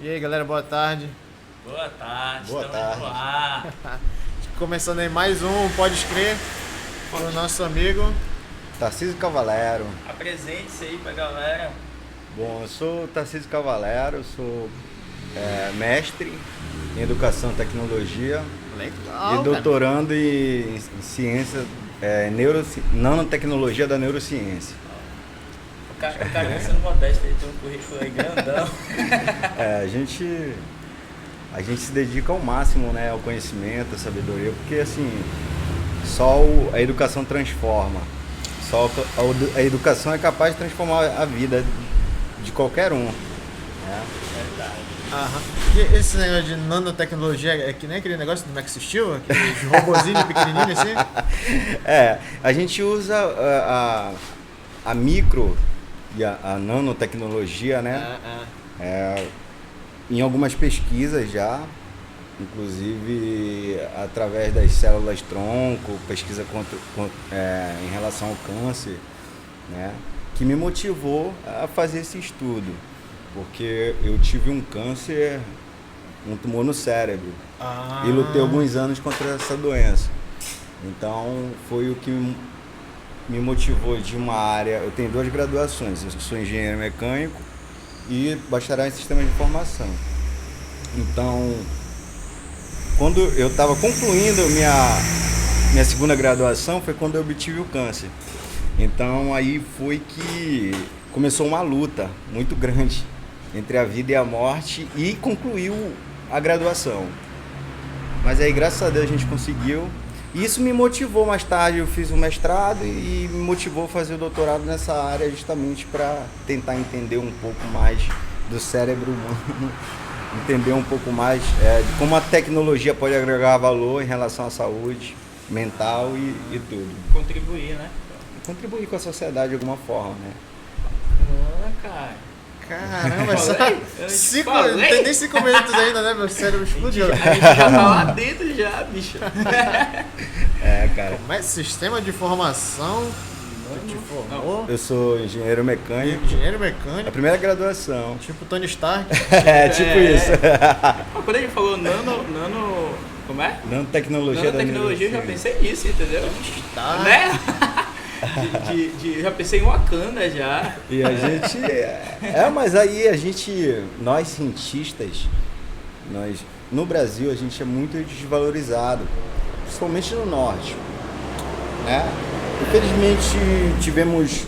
E aí, galera, boa tarde. Boa tarde, Boa estamos tarde. no ar. Começando aí mais um Pode Crer, com o nosso amigo. Tarcísio Cavalero. Apresente-se aí pra galera. Bom, eu sou Tarcísio Cavalero, sou mestre em Educação e Tecnologia Legal, e doutorando em ciência, nanotecnologia da neurociência. O cara sendo modesto, ele tem um currículo aí grandão. A gente se dedica ao máximo, né, ao conhecimento, à sabedoria, porque assim, a educação transforma. A educação é capaz de transformar a vida de qualquer um. Né? Verdade. Aham. E esse negócio de nanotecnologia é que nem aquele negócio do Max Steel, aqueles robozinhos pequenininhos assim? A gente usa a micro e a nanotecnologia, né? Em algumas pesquisas já, inclusive através das células tronco, pesquisa em relação ao câncer, né? Que me motivou a fazer esse estudo, porque eu tive um câncer, um tumor no cérebro, e lutei alguns anos contra essa doença. Então foi o que me motivou de uma área. Eu tenho 2 graduações, eu sou engenheiro mecânico e bacharel em sistema de informação. Então, quando eu estava concluindo minha segunda graduação, foi quando eu obtive o câncer. Então aí foi que começou uma luta muito grande entre a vida e a morte, e concluiu a graduação. Mas aí, graças a Deus, a gente conseguiu. E isso me motivou. Mais tarde eu fiz o mestrado e me motivou a fazer o doutorado nessa área, justamente para tentar entender um pouco mais do cérebro humano, entender um pouco mais de como a tecnologia pode agregar valor em relação à saúde mental e tudo. Contribuir, né? Contribuir com a sociedade de alguma forma, né? Cara. Caramba, Falei? não tem nem 5 minutos ainda, né? Meu cérebro explodiu. A gente já tá lá dentro já, bicho. Cara. Como é sistema de informação? Tu te formou? Eu sou engenheiro mecânico. Engenheiro mecânico, A primeira graduação. tipo Tony Stark. Isso. Quando a gente falou como é? Nanotecnologia da Nanotecnologia, eu já pensei nisso, entendeu? Tá. Né? Já pensei em Wakanda já. E a gente. Mas aí nós cientistas, no Brasil a gente é muito desvalorizado, principalmente no norte. Né? Infelizmente tivemos,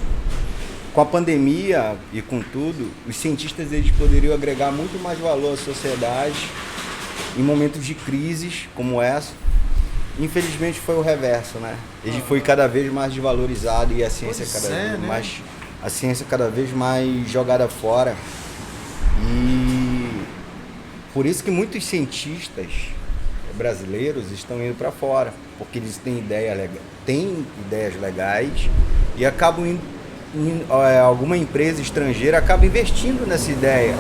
com a pandemia e com tudo, os cientistas eles poderiam agregar muito mais valor à sociedade em momentos de crises como essa. Infelizmente foi o reverso, né? Ele foi cada vez mais desvalorizado e a ciência a ciência cada vez mais jogada fora. E por isso que muitos cientistas brasileiros estão indo para fora, porque eles têm ideias legais e acabam alguma empresa estrangeira acaba investindo nessa ideia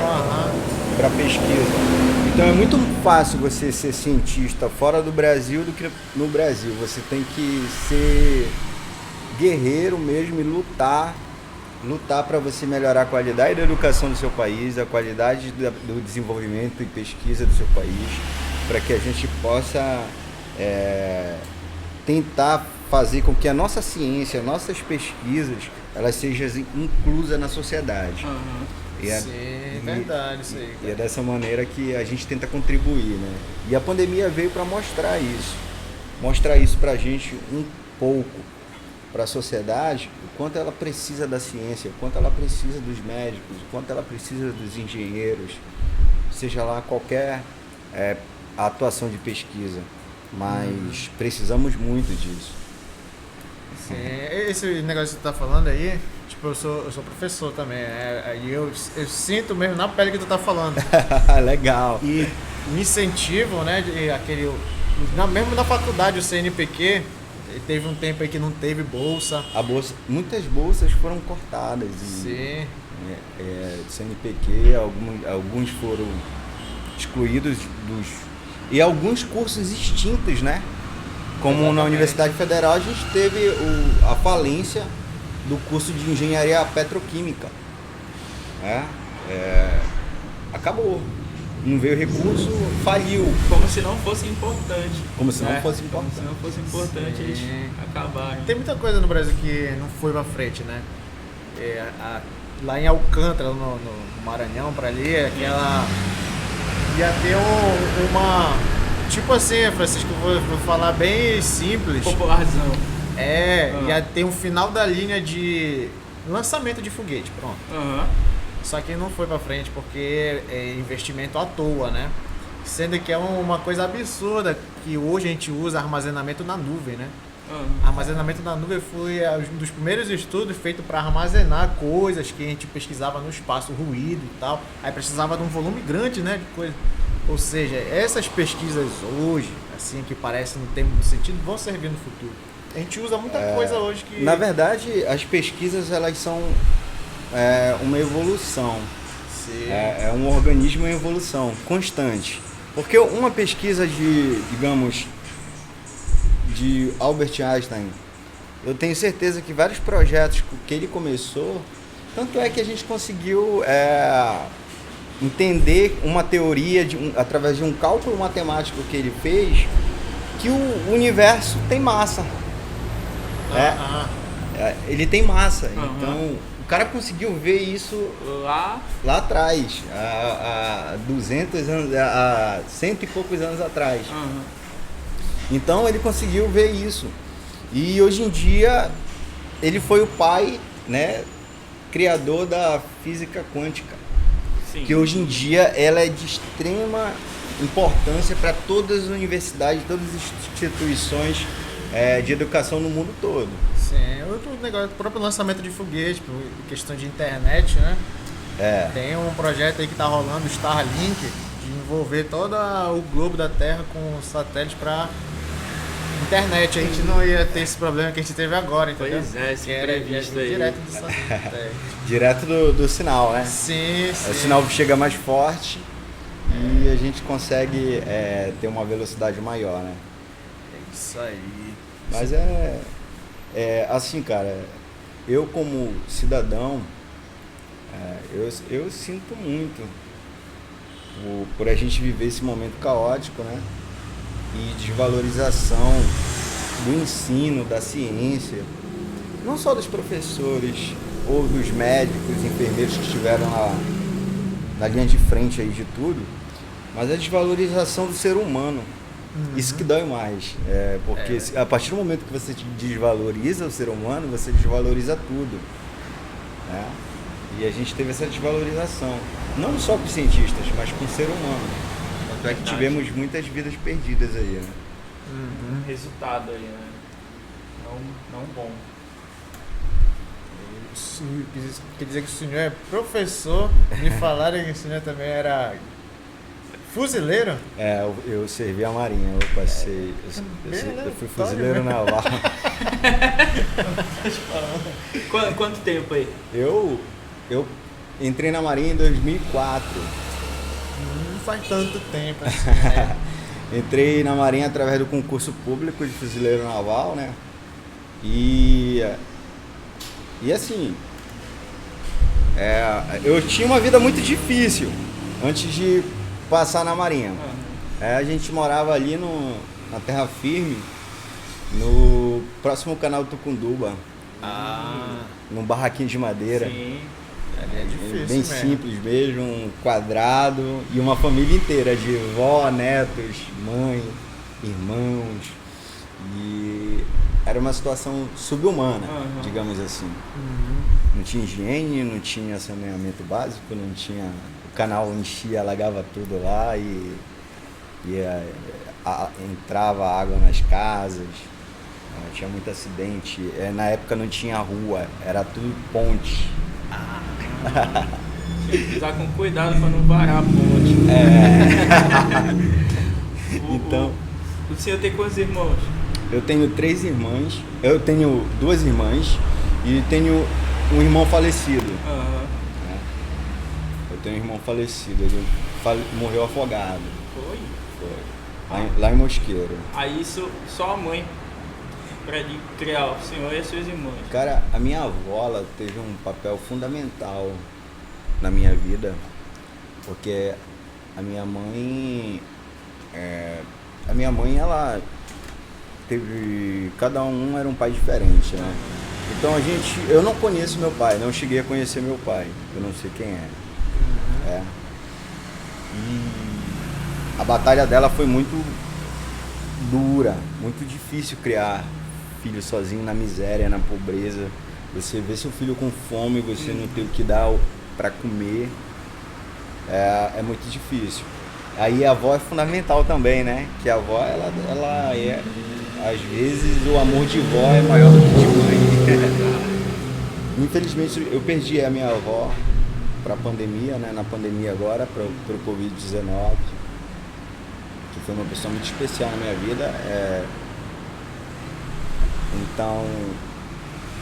para pesquisa. Então é muito fácil você ser cientista fora do Brasil do que no Brasil. Você tem que ser guerreiro mesmo e lutar para você melhorar a qualidade da educação do seu país, a qualidade do desenvolvimento e pesquisa do seu país, para que a gente possa tentar fazer com que a nossa ciência, nossas pesquisas, elas sejam inclusas na sociedade. Verdade, isso aí. E é dessa maneira que a gente tenta contribuir, né? E a pandemia veio para mostrar isso para a gente um pouco, para a sociedade, o quanto ela precisa da ciência, o quanto ela precisa dos médicos, o quanto ela precisa dos engenheiros, seja lá qualquer atuação de pesquisa, mas precisamos muito disso. Sim, esse negócio que tu tá falando aí, tipo, eu sou professor também, aí eu sinto mesmo na pele que tu tá falando. Legal. E me incentivam, né, mesmo na faculdade, o CNPq, teve um tempo aí que não teve bolsa. Muitas bolsas foram cortadas. Sim. CNPq, alguns foram excluídos e alguns cursos extintos, né? Como exatamente. Na Universidade Federal a gente teve a falência do curso de engenharia petroquímica. Acabou. não veio recurso, faliu. Como se não fosse importante. Como se não né? fosse Como importante. se não fosse importante, eles Sim. acabaram. Tem muita coisa no Brasil que não foi pra frente, né? Lá em Alcântara, no Maranhão, pra ali, aquela... Ia ter uma... Tipo assim, Francisco, eu vou falar bem simples. Popularzão. Ia ter um final da linha de lançamento de foguete, pronto. Aham. Só que não foi pra frente porque é investimento à toa, né? Sendo que é uma coisa absurda que hoje a gente usa armazenamento na nuvem, né? Armazenamento na nuvem foi um dos primeiros estudos feitos para armazenar coisas que a gente pesquisava no espaço, ruído e tal. Aí precisava de um volume grande, né, de coisa. Ou seja, essas pesquisas hoje, assim, que parecem não ter muito sentido, vão servir no futuro. A gente usa muita coisa hoje que... Na verdade, as pesquisas, elas são uma evolução. Sim. É um organismo em evolução constante. Porque uma pesquisa digamos, de Albert Einstein, eu tenho certeza que vários projetos que ele começou, tanto é que a gente conseguiu entender uma teoria através de um cálculo matemático que ele fez, que o universo tem massa. Ele tem massa. Então, o cara conseguiu ver isso Lá atrás, há 200 anos, há 100 e poucos anos atrás. Então ele conseguiu ver isso. E hoje em dia ele foi o pai, né, criador da física quântica. sim. Que hoje em dia ela é de extrema importância para todas as universidades, todas as instituições de educação no mundo todo. Sim, outro negócio, o próprio lançamento de foguete, por questão de internet, né? Tem um projeto aí que tá rolando, o Starlink, de envolver todo o globo da Terra com satélites para internet. A gente não ia ter esse problema que a gente teve agora, entendeu? Pois é, esse Que era imprevisto aí. direto do satélite. Direto do sinal, né? Sim, sim. O sinal chega mais forte e a gente consegue ter uma velocidade maior, né? É isso aí. Mas assim, cara, eu como cidadão, eu sinto muito por a gente viver esse momento caótico, né? E desvalorização do ensino, da ciência, não só dos professores ou dos médicos, enfermeiros que estiveram na linha de frente aí de tudo, mas a desvalorização do ser humano. Isso que dói mais, porque a partir do momento que você desvaloriza o ser humano, você desvaloriza tudo, né? E a gente teve essa desvalorização, não só com os cientistas, mas com o ser humano. Tanto é que tivemos muitas vidas perdidas aí, né? Resultado aí, né? Não bom. Quer dizer que o senhor é professor, me falaram que o senhor também era fuzileiro? Eu servi a marinha, eu passei, eu fui fuzileiro naval. Quanto tempo aí? Eu entrei na marinha em 2004. Não faz tanto tempo assim, né? Entrei na marinha através do concurso público de fuzileiro naval, né? E assim, eu tinha uma vida muito difícil antes de passar na marinha. A gente morava ali na terra firme, no próximo canal Tucunduba, num barraquinho de madeira. Sim. Ali é difícil Bem mesmo. simples mesmo, um quadrado e uma família inteira de vó, netos, mãe, irmãos. E era uma situação subhumana, digamos assim. Não tinha higiene, não tinha saneamento básico, não tinha... O canal enchia, alagava tudo lá e entrava água nas casas. Tinha muito acidente. Na época não tinha rua, era tudo ponte. Tem que usar com cuidado para não varar a ponte. Então, O senhor tem quantos irmãos? eu tenho 3 irmãs, eu tenho 2 irmãs e tenho um irmão falecido. Eu tenho um irmão falecido, ele morreu afogado. Foi? Lá em Mosqueiro. Aí só a mãe para criar o senhor e as suas irmãs. Cara, a minha avó, ela teve um papel fundamental na minha vida, porque A minha mãe, ela teve, cada um era um pai diferente, né? Então eu não conheço meu pai, não cheguei a conhecer meu pai, eu não sei quem é. E a batalha dela foi muito dura, muito difícil criar filho sozinho na miséria, na pobreza. Você vê seu filho com fome, você não tem o que dar para comer, é muito difícil. Aí a avó é fundamental também, né? Que a avó, ela é, às vezes o amor de vó é maior do que de mãe. Infelizmente eu perdi a minha avó para a pandemia, né? Na pandemia agora, para o Covid-19, que foi uma pessoa muito especial na minha vida. Então,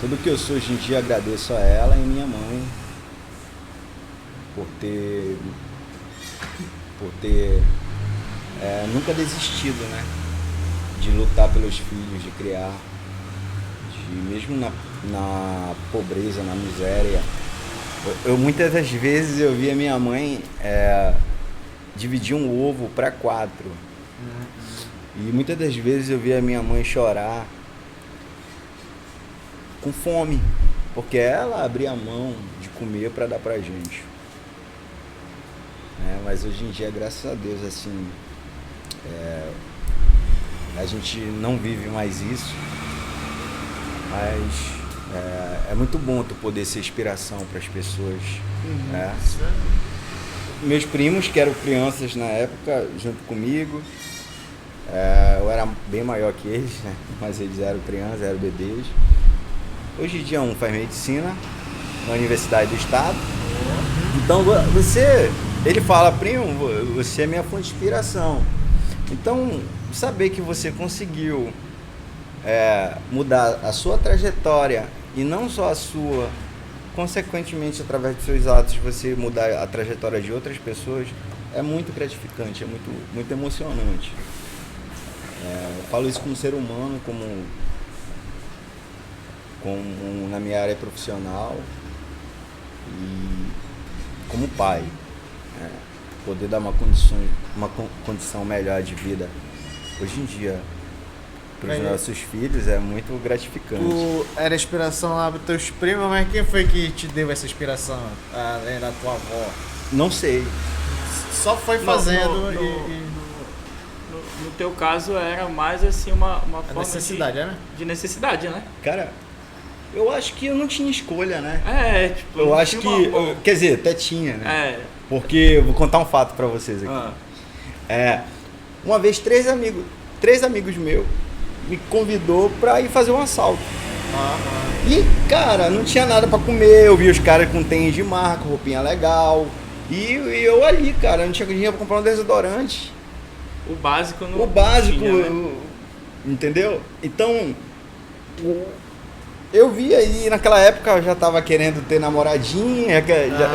tudo que eu sou hoje em dia agradeço a ela e minha mãe por ter nunca desistido, né? De lutar pelos filhos, de criar, mesmo na pobreza, na miséria. Muitas das vezes eu via minha mãe dividir um ovo para 4. E muitas das vezes eu via minha mãe chorar com fome, porque ela abria a mão de comer para dar pra gente. Mas hoje em dia, graças a Deus, assim, a gente não vive mais isso, mas é muito bom tu poder ser inspiração para as pessoas. Né? Meus primos, que eram crianças na época, junto comigo, eu era bem maior que eles, né? Mas eles eram crianças, eram bebês. Hoje em dia um faz medicina na Universidade do Estado. Então ele fala, primo, você é minha fonte de inspiração. Então, saber que você conseguiu mudar a sua trajetória e não só a sua, consequentemente, através dos seus atos, você mudar a trajetória de outras pessoas, é muito gratificante, é muito, muito emocionante. Eu falo isso como ser humano, como na minha área profissional e como pai. Poder dar uma condição melhor de vida hoje em dia para os nossos filhos é muito gratificante. Tu era inspiração lá para teus primos, mas quem foi que te deu essa inspiração, além da tua avó? Não sei. Só foi fazendo No teu caso era mais assim uma forma necessidade, né? De necessidade, né? Cara, eu acho que eu não tinha escolha, né? Tipo... Eu acho que... Quer dizer, até tinha, né? Porque eu vou contar um fato pra vocês aqui. Uma vez, três amigos meus me convidou pra ir fazer um assalto. E, cara, não tinha nada pra comer. Eu vi os caras com tênis de marca, roupinha legal. E eu ali, cara, não tinha dinheiro pra comprar um desodorante. O básico não. O básico, tinha, né? Entendeu? Então, eu vi aí, naquela época eu já tava querendo ter namoradinha,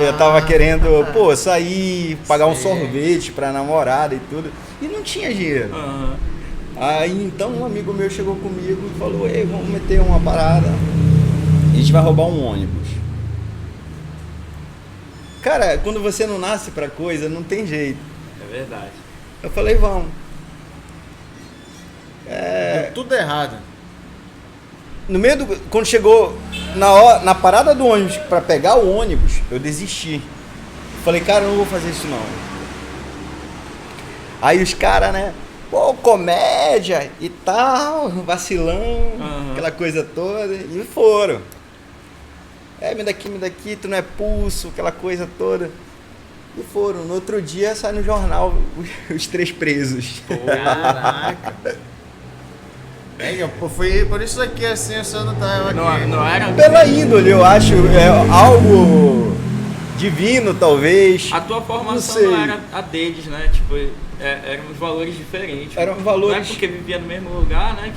eu tava querendo, sair, pagar um sorvete pra namorada e tudo. E não tinha dinheiro. Aí então um amigo meu chegou comigo e falou, ei, vamos meter uma parada. A gente vai roubar um ônibus. Cara, quando você não nasce pra coisa, não tem jeito. É verdade. Eu falei, vamos. Deu tudo errado. No meio quando chegou na parada do ônibus pra pegar o ônibus, eu desisti. Falei, cara, eu não vou fazer isso não. Aí os caras, né? Pô, comédia e tal, vacilão, aquela coisa toda, e foram. Me daqui, tu não é pulso, aquela coisa toda. E foram. No outro dia sai no jornal os 3 presos. Caraca. Foi por isso aqui assim, o senhor não tava aqui. Não era? Pela índole, eu acho, algo divino, talvez. A tua formação não era a deles, né? Tipo, eram os valores diferentes. Eram valores. Não é porque vivia no mesmo lugar, né?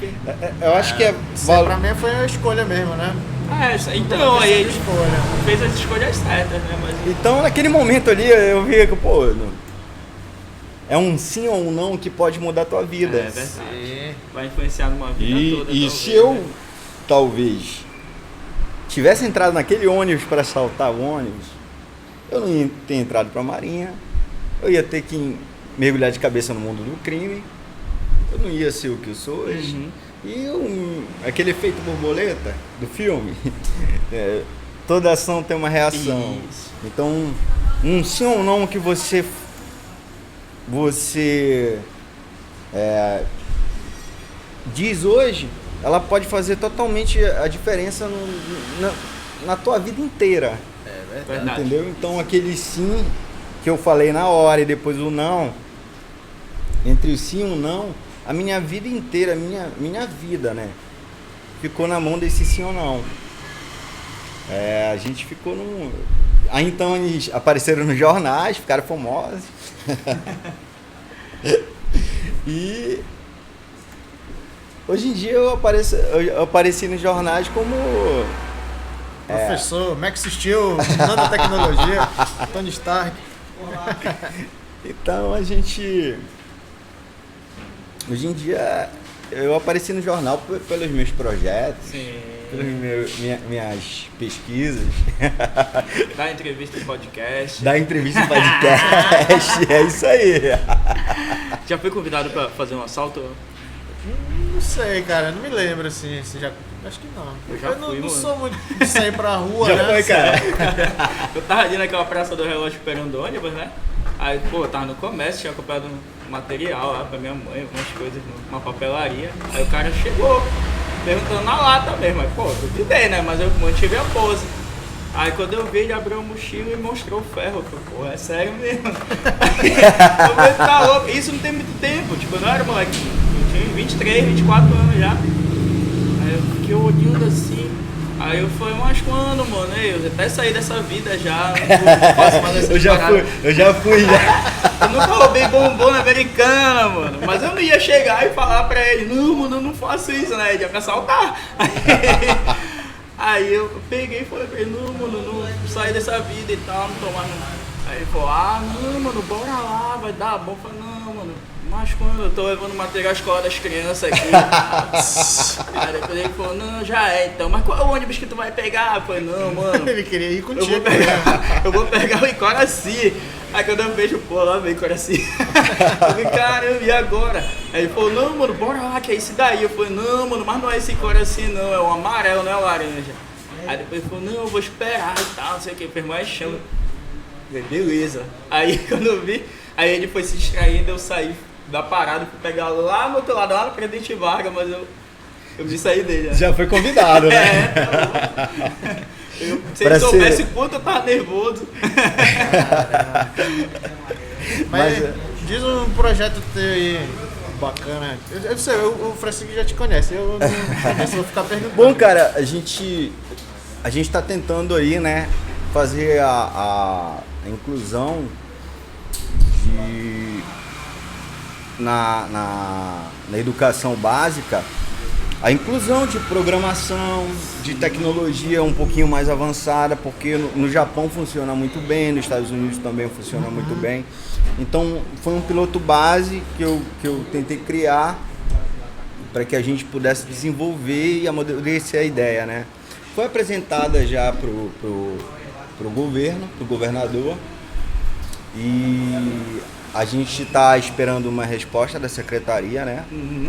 Eu acho que pra mim foi a escolha mesmo, né? Então, aí ele fez as escolhas certas, né? Mas... Então, naquele momento ali, eu vi que, é um sim ou um não que pode mudar a tua vida. É verdade. Sim. Vai influenciar numa vida toda. E se eu, talvez, tivesse entrado naquele ônibus para assaltar o ônibus, eu não ia ter entrado para a Marinha, eu ia ter que mergulhar de cabeça no mundo do crime, eu não ia ser o que eu sou hoje. E aquele efeito borboleta do filme, toda ação tem uma reação. Isso. Então, um sim ou não que você diz hoje, ela pode fazer totalmente a diferença na tua vida inteira. É verdade. Entendeu? Então aquele sim que eu falei na hora e depois o não, entre o sim e o não, a minha vida inteira, minha vida, né? Ficou na mão desse sim ou não. A gente ficou num... Aí então eles apareceram nos jornais, ficaram famosos. E hoje em dia eu apareci nos jornais como professor, Max Steel, nanotecnologia, Tony Stark. Então a gente... Hoje em dia eu apareci no jornal pelos meus projetos, pelas minhas pesquisas. Dá entrevista em podcast. É isso aí. Já foi convidado para fazer um assalto? Não sei, cara, não me lembro assim. Acho que não. Eu não sou muito de sair pra rua, já né? Foi, cara. Eu tava ali naquela praça do relógio esperando o ônibus, né? Aí, eu tava no comércio, tinha comprado um material lá pra minha mãe, algumas coisas numa papelaria. Aí o cara chegou, perguntando na lata mesmo. Aí, eu duvidei, né? Mas eu mantive a pose. Aí quando eu vi, ele abriu a mochila e mostrou o ferro. Eu falei, é sério mesmo? Eu falei, tá louco. Isso não tem muito tempo, eu não era moleque. Eu tinha 23, 24 anos já. Aí eu fiquei olhando assim. Aí eu falei, mas quando, mano? Eu até saí dessa vida já. Não faço mais essa eu já fui. Eu nunca roubei bombom americana, mano. Mas eu não ia chegar e falar pra ele, não, mano, eu não faço isso, né? Ele ia me assaltar. Aí eu peguei e falei pra ele, não, mano, não saí dessa vida e tal, não tô mais não. Aí ele falou, não, mano, bora lá, vai dar bom. Eu falei, não, mano, mas quando eu tô levando material à escola das crianças aqui. Aí depois ele falou, não, já é então, mas qual é o ônibus que tu vai pegar? Eu falei, não, mano. Ele queria ir contigo. Eu vou pegar o Icoraci. Aí quando eu vejo, lá vem Icoraci. Eu falei, caramba, e agora? Aí ele falou, não, mano, bora lá, que é esse daí. Eu falei, não, mano, mas não é esse Icoraci não, é o amarelo, não é o laranja. Aí depois ele falou, não, eu vou esperar e tal, não sei o que, fez mais chão. Eu falei, beleza. Aí quando eu vi, aí ele foi se distraindo, eu saí da parada, fui pegar lá no outro lado, lá na Presidente Vargas, mas eu me saí dele. Né? Já foi convidado, né? Se ele soubesse quanto eu tava nervoso. Mas diz um projeto teu aí bacana. Eu sei, o Francisco já te conhece, eu não conheço, vou ficar perguntando. Bom, cara, a gente tá tentando aí, né, fazer a inclusão na educação básica, a inclusão de programação, de tecnologia um pouquinho mais avançada, porque no Japão funciona muito bem, nos Estados Unidos também funciona muito bem. Então foi um piloto base que eu tentei criar para que a gente pudesse desenvolver e amadurecer a ideia, né? Foi apresentada já pro governo, pro governador, e a gente está esperando uma resposta da secretaria, né?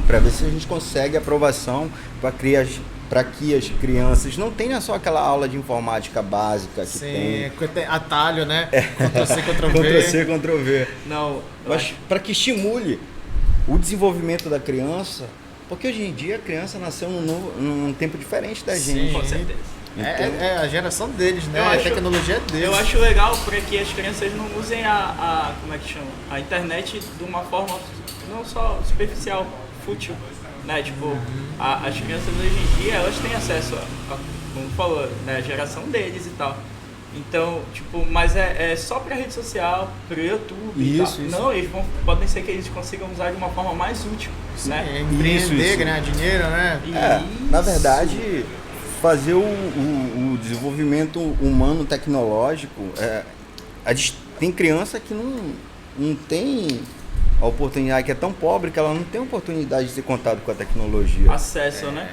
Para ver se a gente consegue aprovação para que as crianças não tenham só aquela aula de informática básica que tem atalho, né? Ctrl-C, Ctrl-V. Ctrl-C, Ctrl-V. Não, mas para que estimule o desenvolvimento da criança, porque hoje em dia a criança nasceu num tempo diferente da gente. Com certeza. Então, é a geração deles, né? A tecnologia é deles. Eu acho legal para que as crianças não usem como é que chama? A internet de uma forma não só superficial, fútil, né? Tipo, as crianças hoje em dia, elas têm acesso como falou, né? A geração deles e tal. Então, tipo, mas é só pra rede social, pro YouTube e tal. Não, eles podem ser que eles consigam usar de uma forma mais útil, né? Empreender, ganhar dinheiro, né? Na verdade, fazer o desenvolvimento humano tecnológico, tem criança que não tem a oportunidade, que é tão pobre que ela não tem oportunidade de ter contato com a tecnologia. Acesso, né?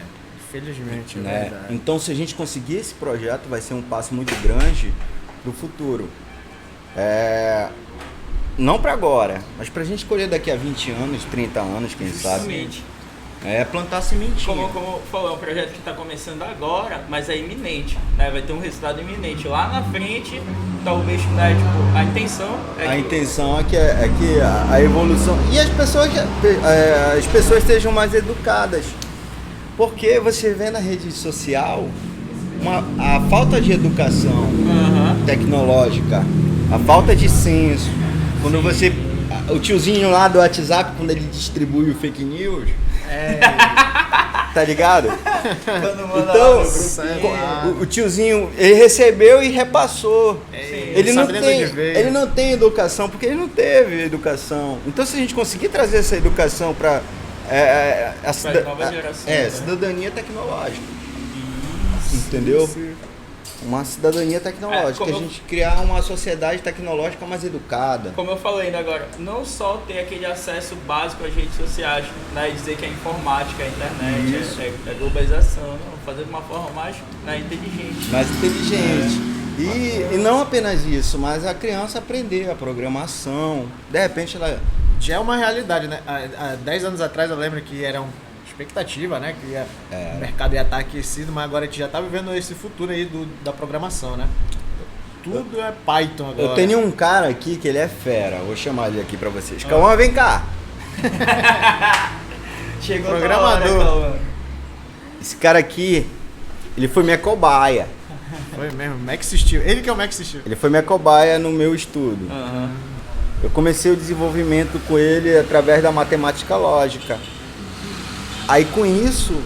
Infelizmente, é né? verdade. Então, se a gente conseguir esse projeto, vai ser um passo muito grande para o futuro. não para agora, mas para a gente colher daqui a 20 anos, 30 anos, quem sabe. É plantar sementinha. Como falou, é um projeto que está começando agora, mas é iminente, né? Vai ter um resultado iminente. Lá na frente, talvez, né, tipo, a intenção é a intenção é que a evolução... E as pessoas sejam mais educadas. Porque você vê na rede social a falta de educação tecnológica, a falta de senso. Quando você... O tiozinho lá do WhatsApp, quando ele distribui o fake news... Tá ligado? Então, o tiozinho, ele recebeu e repassou. Ele não tem educação, porque ele não teve educação. Então, se a gente conseguir trazer essa educação para cidadania tecnológica, entendeu? Uma cidadania tecnológica, a gente criar uma sociedade tecnológica mais educada. Como eu falei ainda agora, não só ter aquele acesso básico às redes sociais, né, e dizer que é informática, a internet, é globalização, não, fazer de uma forma mais inteligente. Mais inteligente. E não apenas isso, mas a criança aprender a programação. De repente ela... Já é uma realidade, né? Há 10 anos atrás eu lembro que era expectativa, né? Que o mercado ia estar aquecido, mas agora a gente já está vivendo esse futuro aí da programação, né? Tudo é Python agora. Eu tenho um cara aqui que ele é fera, vou chamar ele aqui para vocês. Cauã, vem cá! Chegou programador. Esse cara aqui, ele foi minha cobaia. Foi mesmo, Max Steel. Ele que é o Max Steel. Ele foi minha cobaia no meu estudo. Eu comecei o desenvolvimento com ele através da matemática lógica. Aí com isso,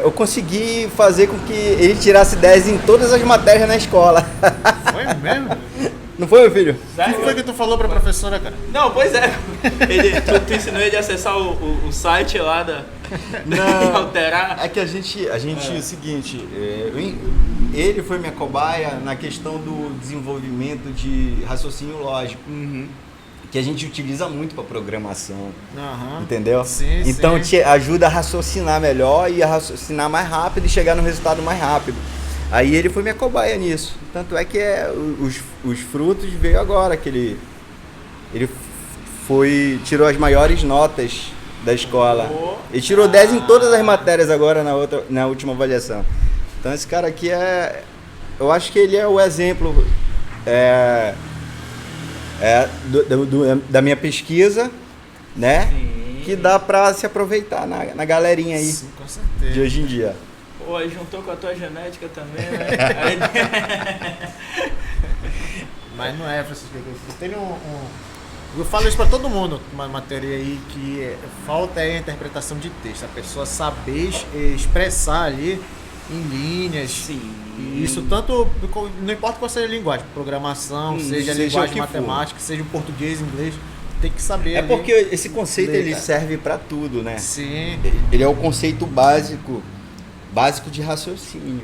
eu consegui fazer com que ele tirasse 10 em todas as matérias na escola. Foi mesmo? Não foi, meu filho? O que foi que tu falou pra professora, cara? Não, pois é. Tu ensinou ele a acessar o site lá e alterar? É que a gente é o seguinte, ele foi minha cobaia na questão do desenvolvimento de raciocínio lógico. Que a gente utiliza muito para programação, entendeu? Sim, então te ajuda a raciocinar melhor e a raciocinar mais rápido e chegar no resultado mais rápido. Aí ele foi minha cobaia nisso. Tanto é que os frutos veio agora, que ele tirou as maiores notas da escola. Ele tirou 10 em todas as matérias agora na última avaliação. Então esse cara aqui eu acho que ele é o exemplo da minha pesquisa, né? Sim. Que dá pra se aproveitar na galerinha aí. Sim, com certeza. De hoje em dia. Pô, juntou com a tua genética também, né? Mas não é, Francisco. Eu falo isso pra todo mundo, uma matéria aí que falta a interpretação de texto. A pessoa saber expressar ali em linhas. Sim. E isso tanto, não importa qual seja a linguagem, programação, seja a linguagem matemática, seja o português, inglês, tem que saber. É ali, porque esse conceito ele serve para tudo, né? Sim. Ele é o conceito básico de raciocínio.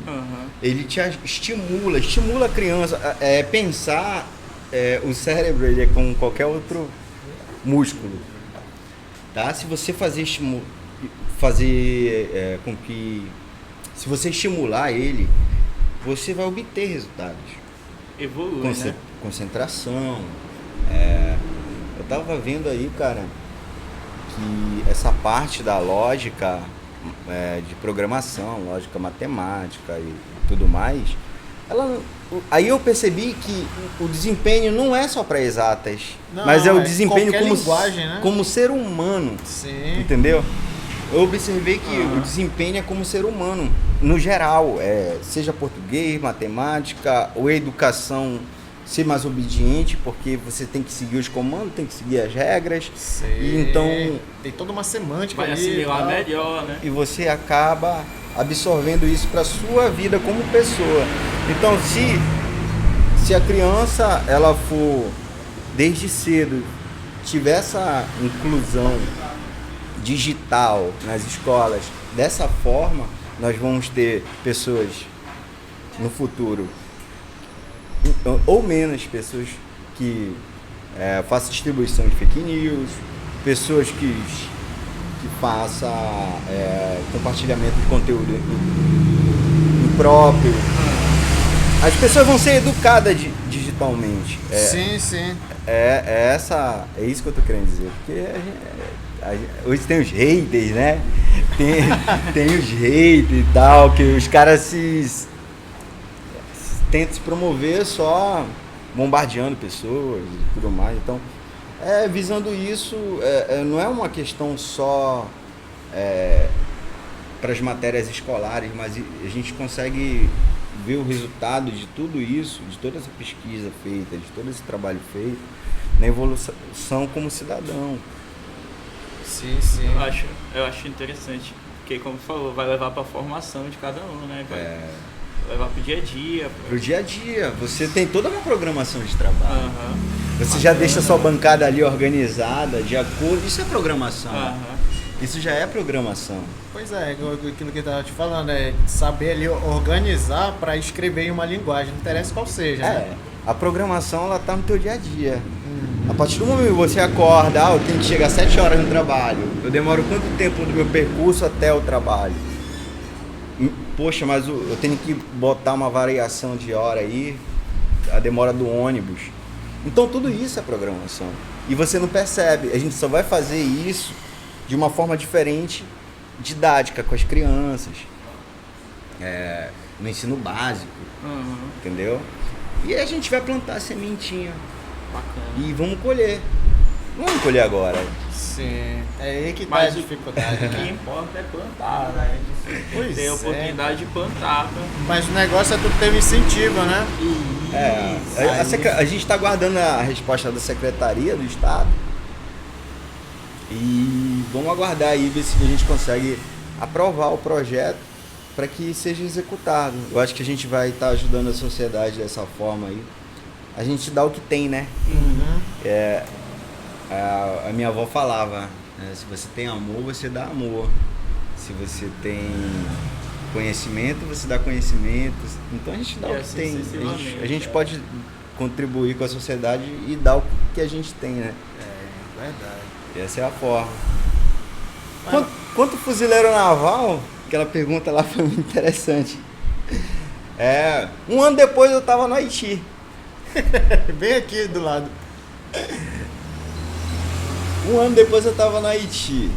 Ele te estimula a criança a pensar. O cérebro ele é como qualquer outro músculo, tá? Se você com que se você estimular ele, você vai obter resultados. Evolui, né? Concentração. Eu tava vendo aí, cara, que essa parte da lógica de programação, lógica matemática e tudo mais, aí eu percebi que o desempenho não é só para exatas, mas é o desempenho como ser humano. Sim. Entendeu? Eu observei que o desempenho é como ser humano, no geral, seja português, matemática ou educação, ser mais obediente, porque você tem que seguir os comandos, tem que seguir as regras. Sim. E então tem toda uma semântica vai ali. assimilar melhor, né? E você acaba absorvendo isso para sua vida como pessoa. Então, se a criança ela for desde cedo tiver essa inclusão digital nas escolas, dessa forma nós vamos ter pessoas no futuro, ou menos pessoas que façam distribuição de fake news, pessoas que façam compartilhamento de conteúdo impróprio. As pessoas vão ser educadas principalmente. Sim. É isso que eu tô querendo dizer. Porque hoje tem os haters, né? Tem os haters e tal, que os caras tentam se promover só bombardeando pessoas e tudo mais. Então, visando isso, não é uma questão só para as matérias escolares, mas a gente consegue ver o resultado de tudo isso, de toda essa pesquisa feita, de todo esse trabalho feito, na evolução como cidadão. Sim. Eu acho interessante, porque como você falou, vai levar para a formação de cada um, né? Vai levar pro dia a dia. Pro dia a dia. Você tem toda uma programação de trabalho. Uhum. Você já deixa a sua bancada ali organizada, de acordo. Isso é programação. Isso já é programação. Pois é, aquilo que eu estava te falando, é saber ali organizar para escrever em uma linguagem, não interessa qual seja. Né? A programação ela tá no teu dia a dia. A partir do momento que você acorda, eu tenho que chegar às 7 horas no trabalho. Eu demoro quanto tempo do meu percurso até o trabalho? Poxa, mas eu tenho que botar uma variação de hora aí, a demora do ônibus. Então tudo isso é programação. E você não percebe. A gente só vai fazer isso de uma forma diferente, didática, com as crianças. No ensino básico. Entendeu? E a gente vai plantar a sementinha. Bacana. E vamos colher. Vamos colher agora. Sim, é aí que tá a dificuldade. O que importa é plantar, né? Pois ter a oportunidade de plantar. Mas o negócio é tu ter um incentivo, né? A gente está aguardando a resposta da Secretaria do Estado. E vamos aguardar aí, ver se a gente consegue aprovar o projeto para que seja executado. Eu acho que a gente vai estar ajudando a sociedade dessa forma aí. A gente dá o que tem, né? A minha avó falava, né? Se você tem amor, você dá amor. Se você tem conhecimento, você dá conhecimento. Então a gente dá o que tem. A gente pode contribuir com a sociedade e dar o que a gente tem, né? Verdade. Essa é a forma. Quanto fuzileiro naval? Aquela pergunta lá foi muito interessante. 1 ano depois eu tava no Haiti. Bem aqui do lado. 1 ano depois eu tava no Haiti.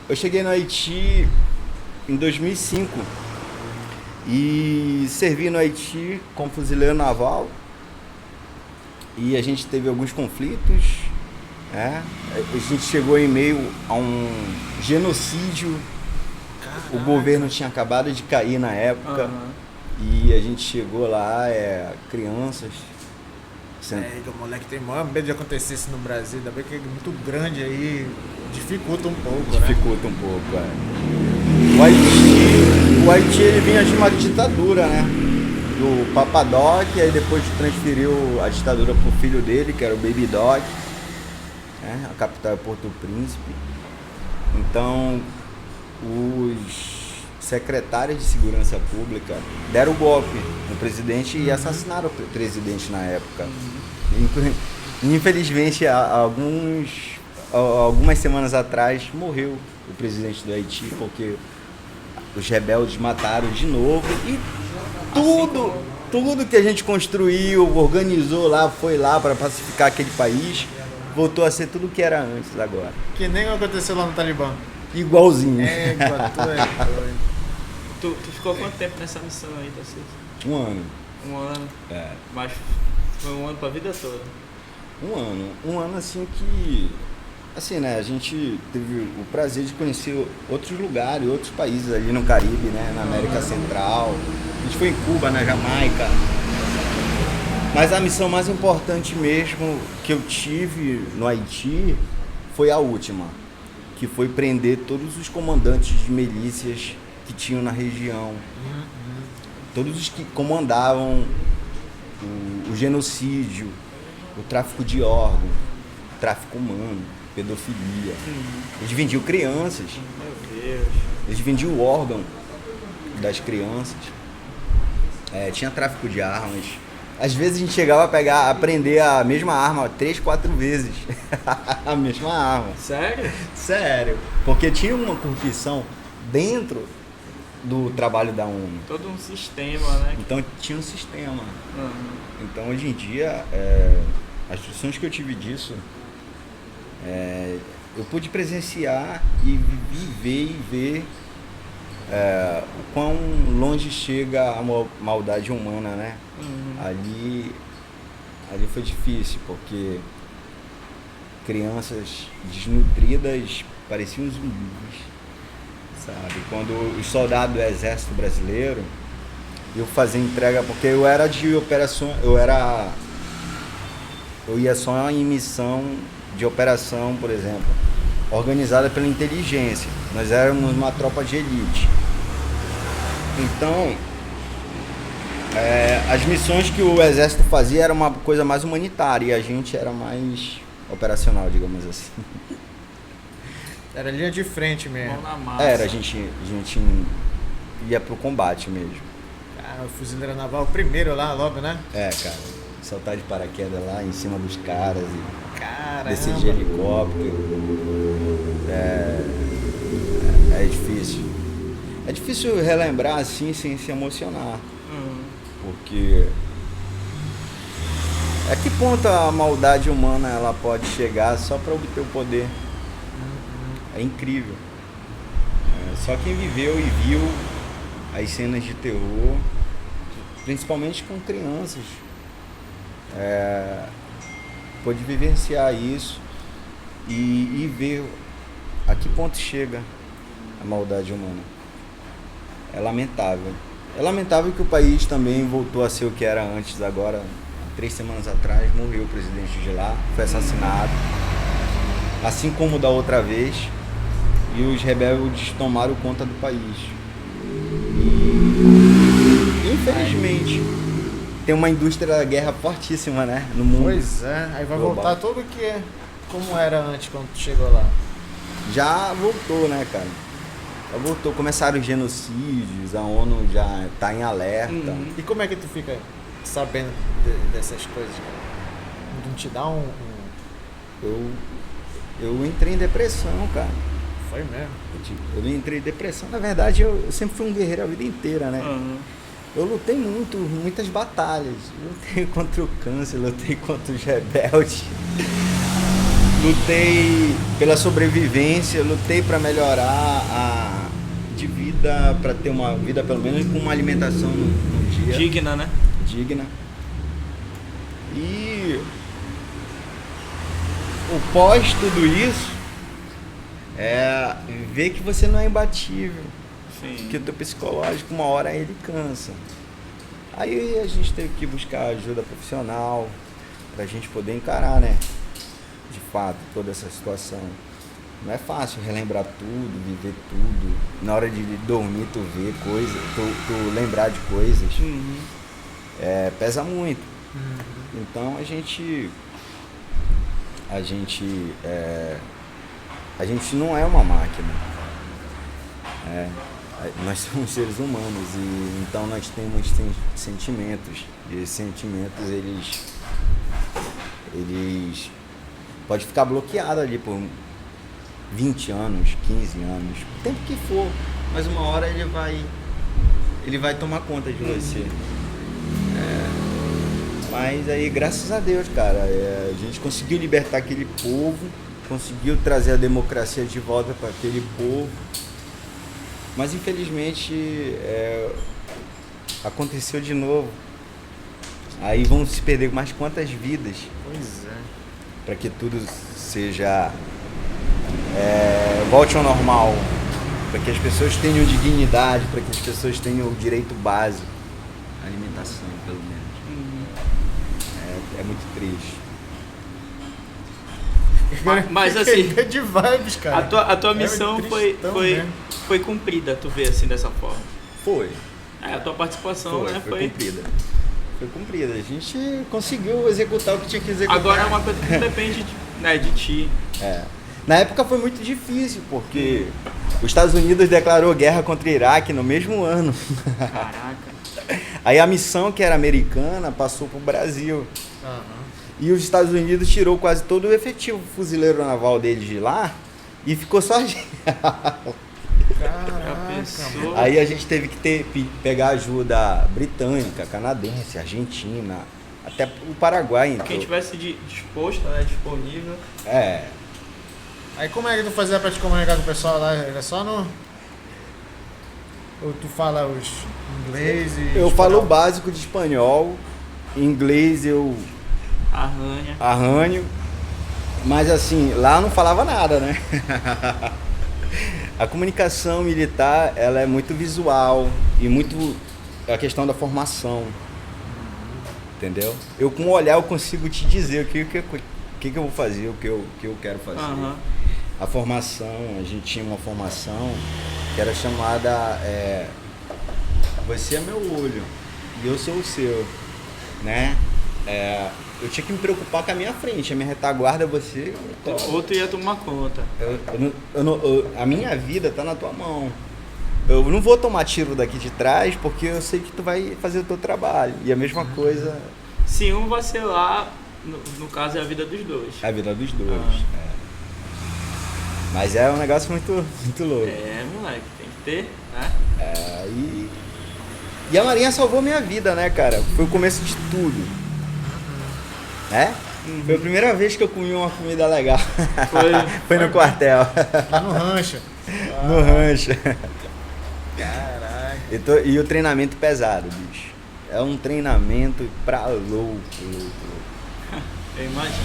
Eu cheguei no Haiti em 2005 e servi no Haiti como fuzileiro naval. E a gente teve alguns conflitos. A gente chegou em meio a um genocídio. Caraca. O governo tinha acabado de cair na época. E a gente chegou lá, crianças. O moleque tem maior medo de acontecer isso no Brasil, ainda bem que é muito grande aí, dificulta um pouco, Dificulta um pouco, O Haiti ele vinha de uma ditadura, né? Do Papa Doc, aí depois transferiu a ditadura pro filho dele, que era o Baby Doc. A capital é Porto Príncipe. Então, os secretários de segurança pública deram o golpe no presidente e assassinaram o presidente na época. Infelizmente, algumas semanas atrás morreu o presidente do Haiti, porque os rebeldes mataram de novo e tudo que a gente construiu, organizou lá, foi lá para pacificar aquele país, voltou a ser tudo o que era antes agora. Que nem aconteceu lá no Talibã. Igualzinho. Tu ficou quanto tempo nessa missão aí, Tarcísio? 1 ano. 1 ano? Mas foi 1 ano pra vida toda? 1 ano assim que... Assim, né, a gente teve o prazer de conhecer outros lugares, outros países ali no Caribe, né, na América Central. A gente foi em Cuba, na Jamaica. Mas a missão mais importante mesmo que eu tive no Haiti foi a última, que foi prender todos os comandantes de milícias que tinham na região. Todos os que comandavam o genocídio, o tráfico de órgãos, o tráfico humano, pedofilia. Eles vendiam crianças. Meu Deus. Eles vendiam o órgão das crianças. Tinha tráfico de armas. Às vezes a gente chegava a prender a mesma arma 3, 4 vezes. A mesma arma. Sério? Sério. Porque tinha uma corrupção dentro do trabalho da ONU. Todo um sistema, né? Então tinha um sistema. Uhum. Então hoje em dia, as instruções que eu tive disso, eu pude presenciar e viver e ver o quão longe chega a maldade humana, né? Uhum. Ali foi difícil, porque crianças desnutridas pareciam zumbis, sabe? Quando os soldados do Exército Brasileiro, eu fazia entrega, porque eu era de operação, eu ia só em missão de operação, por exemplo, organizada pela inteligência. Nós éramos uma tropa de elite. Então, as missões que o Exército fazia era uma coisa mais humanitária e a gente era mais operacional, digamos assim. Era linha de frente mesmo. Mão na massa. A gente ia pro combate mesmo. Cara, o fuzileiro naval, o primeiro lá logo, né? Cara, saltar de paraquedas lá em cima dos caras e Caramba. descer de helicóptero. É difícil. É difícil relembrar assim sem se emocionar. Uhum. Porque a que ponto a maldade humana ela pode chegar só para obter o poder? É incrível. Só quem viveu e viu as cenas de terror, principalmente com crianças, pode vivenciar isso e ver a que ponto chega a maldade humana. É lamentável. É lamentável que o país também voltou a ser o que era antes. Agora, há 3 semanas atrás, morreu o presidente de lá, foi assassinado, assim como da outra vez, e os rebeldes tomaram conta do país. E, infelizmente, tem uma indústria da guerra fortíssima, né, no mundo. Pois é, aí vai global. voltar tudo que é como era antes quando tu chegou lá. Já voltou, né, cara? Já voltou, começaram os genocídios, a ONU já tá em alerta. E como é que tu fica sabendo dessas coisas, cara? Não te dá Eu entrei em depressão, cara. Foi mesmo? Eu entrei em depressão. Na verdade, eu sempre fui um guerreiro a vida inteira, né? Uhum. Eu lutei muitas batalhas. Lutei contra o câncer, lutei contra os rebeldes. Lutei pela sobrevivência, lutei para melhorar de vida, para ter uma vida pelo menos com uma alimentação no dia. Digna, né? Digna. E o pós tudo isso é ver que você não é imbatível. Sim. Que o teu psicológico uma hora ele cansa. Aí a gente teve que buscar ajuda profissional pra gente poder encarar, né? De fato, toda essa situação. Não é fácil relembrar tudo, viver tudo. Na hora de dormir tu vê coisas, tu lembrar de coisas. Uhum. Pesa muito. Então a gente não é uma máquina. Nós somos seres humanos e então nós temos sentimentos. E esses sentimentos eles pode ficar bloqueado ali por 20 anos, 15 anos, o tempo que for, mas uma hora ele vai tomar conta de você. Mas aí, graças a Deus, cara, a gente conseguiu libertar aquele povo, conseguiu trazer a democracia de volta para aquele povo, mas infelizmente aconteceu de novo. Aí vão se perder mais quantas vidas? Pois é. Para que tudo seja volte ao normal, para que as pessoas tenham dignidade, para que as pessoas tenham o direito básico, alimentação pelo menos. É muito triste. Mas assim, de vibes, cara. a tua missão foi cumprida, tu vê assim dessa forma. Foi. A tua participação, né? Foi cumprida. Foi cumprida. A gente conseguiu executar o que tinha que executar. Agora é uma coisa que depende de ti. Na época foi muito difícil, porque os Estados Unidos declarou guerra contra o Iraque no mesmo ano. Caraca. Aí a missão, que era americana, passou pro Brasil. E os Estados Unidos tirou quase todo o efetivo fuzileiro naval deles de lá e ficou só a gente. Caraca. Aí a gente teve que pegar ajuda britânica, canadense, argentina, até o Paraguai entrou. Quem tivesse disposto, né, disponível. É. Aí como é que tu fazia pra te comunicar com o pessoal lá? Era só no... Ou tu fala os inglês e... Eu falo o básico de espanhol, inglês eu arranho, mas assim, lá eu não falava nada, né? A comunicação militar, ela é muito visual e muito a questão da formação, entendeu? Eu com o olhar eu consigo te dizer o que eu vou fazer, o que eu quero fazer. A formação, a gente tinha uma formação que era chamada você é meu olho e eu sou o seu, né? Eu tinha que me preocupar com a minha frente, a minha retaguarda você... Outro ia tomar conta. A minha vida tá na tua mão. Eu não vou tomar tiro daqui de trás porque eu sei que tu vai fazer o teu trabalho. E a mesma coisa... Se um vacilar, no caso é a vida dos dois. É a vida dos dois, Mas é um negócio muito, muito louco. Moleque, tem que ter, né? E a Marinha salvou minha vida, né, cara? Foi o começo de tudo. Foi a primeira vez que eu comi uma comida legal. Foi no quartel. Lá no rancho. No rancho. Caralho. E o treinamento pesado, bicho. É um treinamento pra louco. Eu imagino.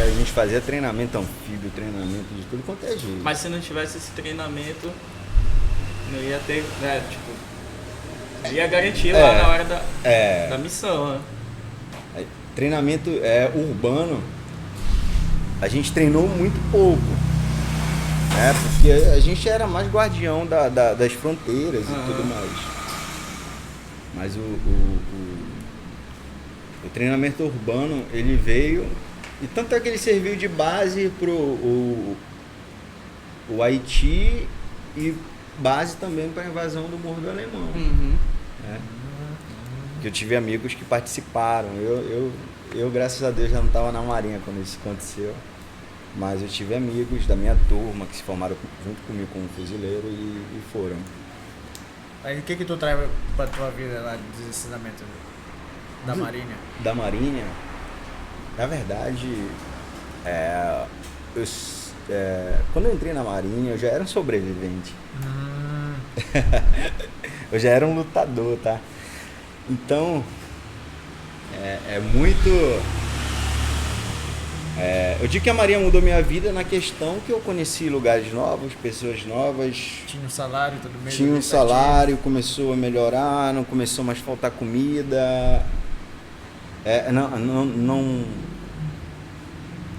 A gente fazia treinamento anfíbio, treinamento de tudo quanto é jeito. Mas se não tivesse esse treinamento, não ia ter, né, tipo, ia garantir lá na hora da missão, né? Treinamento urbano, a gente treinou muito pouco, né? Porque a gente era mais guardião das fronteiras e tudo mais. Mas o treinamento urbano, ele veio, e tanto é que ele serviu de base pro o Haiti e base também para a invasão do Morro do Alemão. Né? Que eu tive amigos que participaram. Eu, graças a Deus, já não estava na Marinha quando isso aconteceu. Mas eu tive amigos da minha turma que se formaram junto comigo como fuzileiro e foram. Aí o que tu traz pra tua vida lá de ensinamento da Marinha? Da Marinha? Na verdade, quando eu entrei na Marinha, eu já era um sobrevivente. Eu já era um lutador, tá? Então, eu digo que a Marinha mudou minha vida na questão que eu conheci lugares novos, pessoas novas. Tinha um salário todo mês? Tinha um salário, começou a melhorar, não começou mais a faltar comida.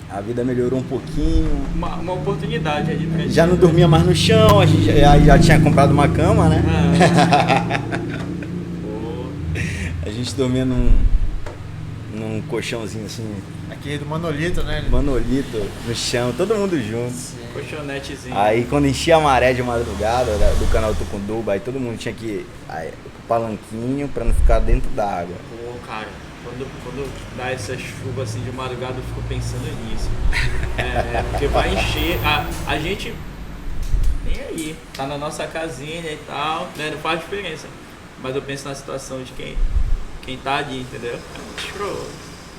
A vida melhorou um pouquinho. Uma oportunidade ali pra gente. Já não dormia mais no chão, a gente já tinha comprado uma cama, né? A gente dormia num colchãozinho assim. Aqui do Manolito, né? Manolito, no chão, todo mundo junto. Sim. Colchonetezinho. Aí quando enchia a maré de madrugada do canal Tucunduba, aí todo mundo tinha que ir com palanquinho pra não ficar dentro d'água. Pô, cara, quando dá essa chuva assim de madrugada, eu fico pensando nisso. Porque vai encher. A gente nem aí, tá na nossa casinha e tal, né? Não faz diferença. Mas eu penso na situação de quem tá ali, entendeu?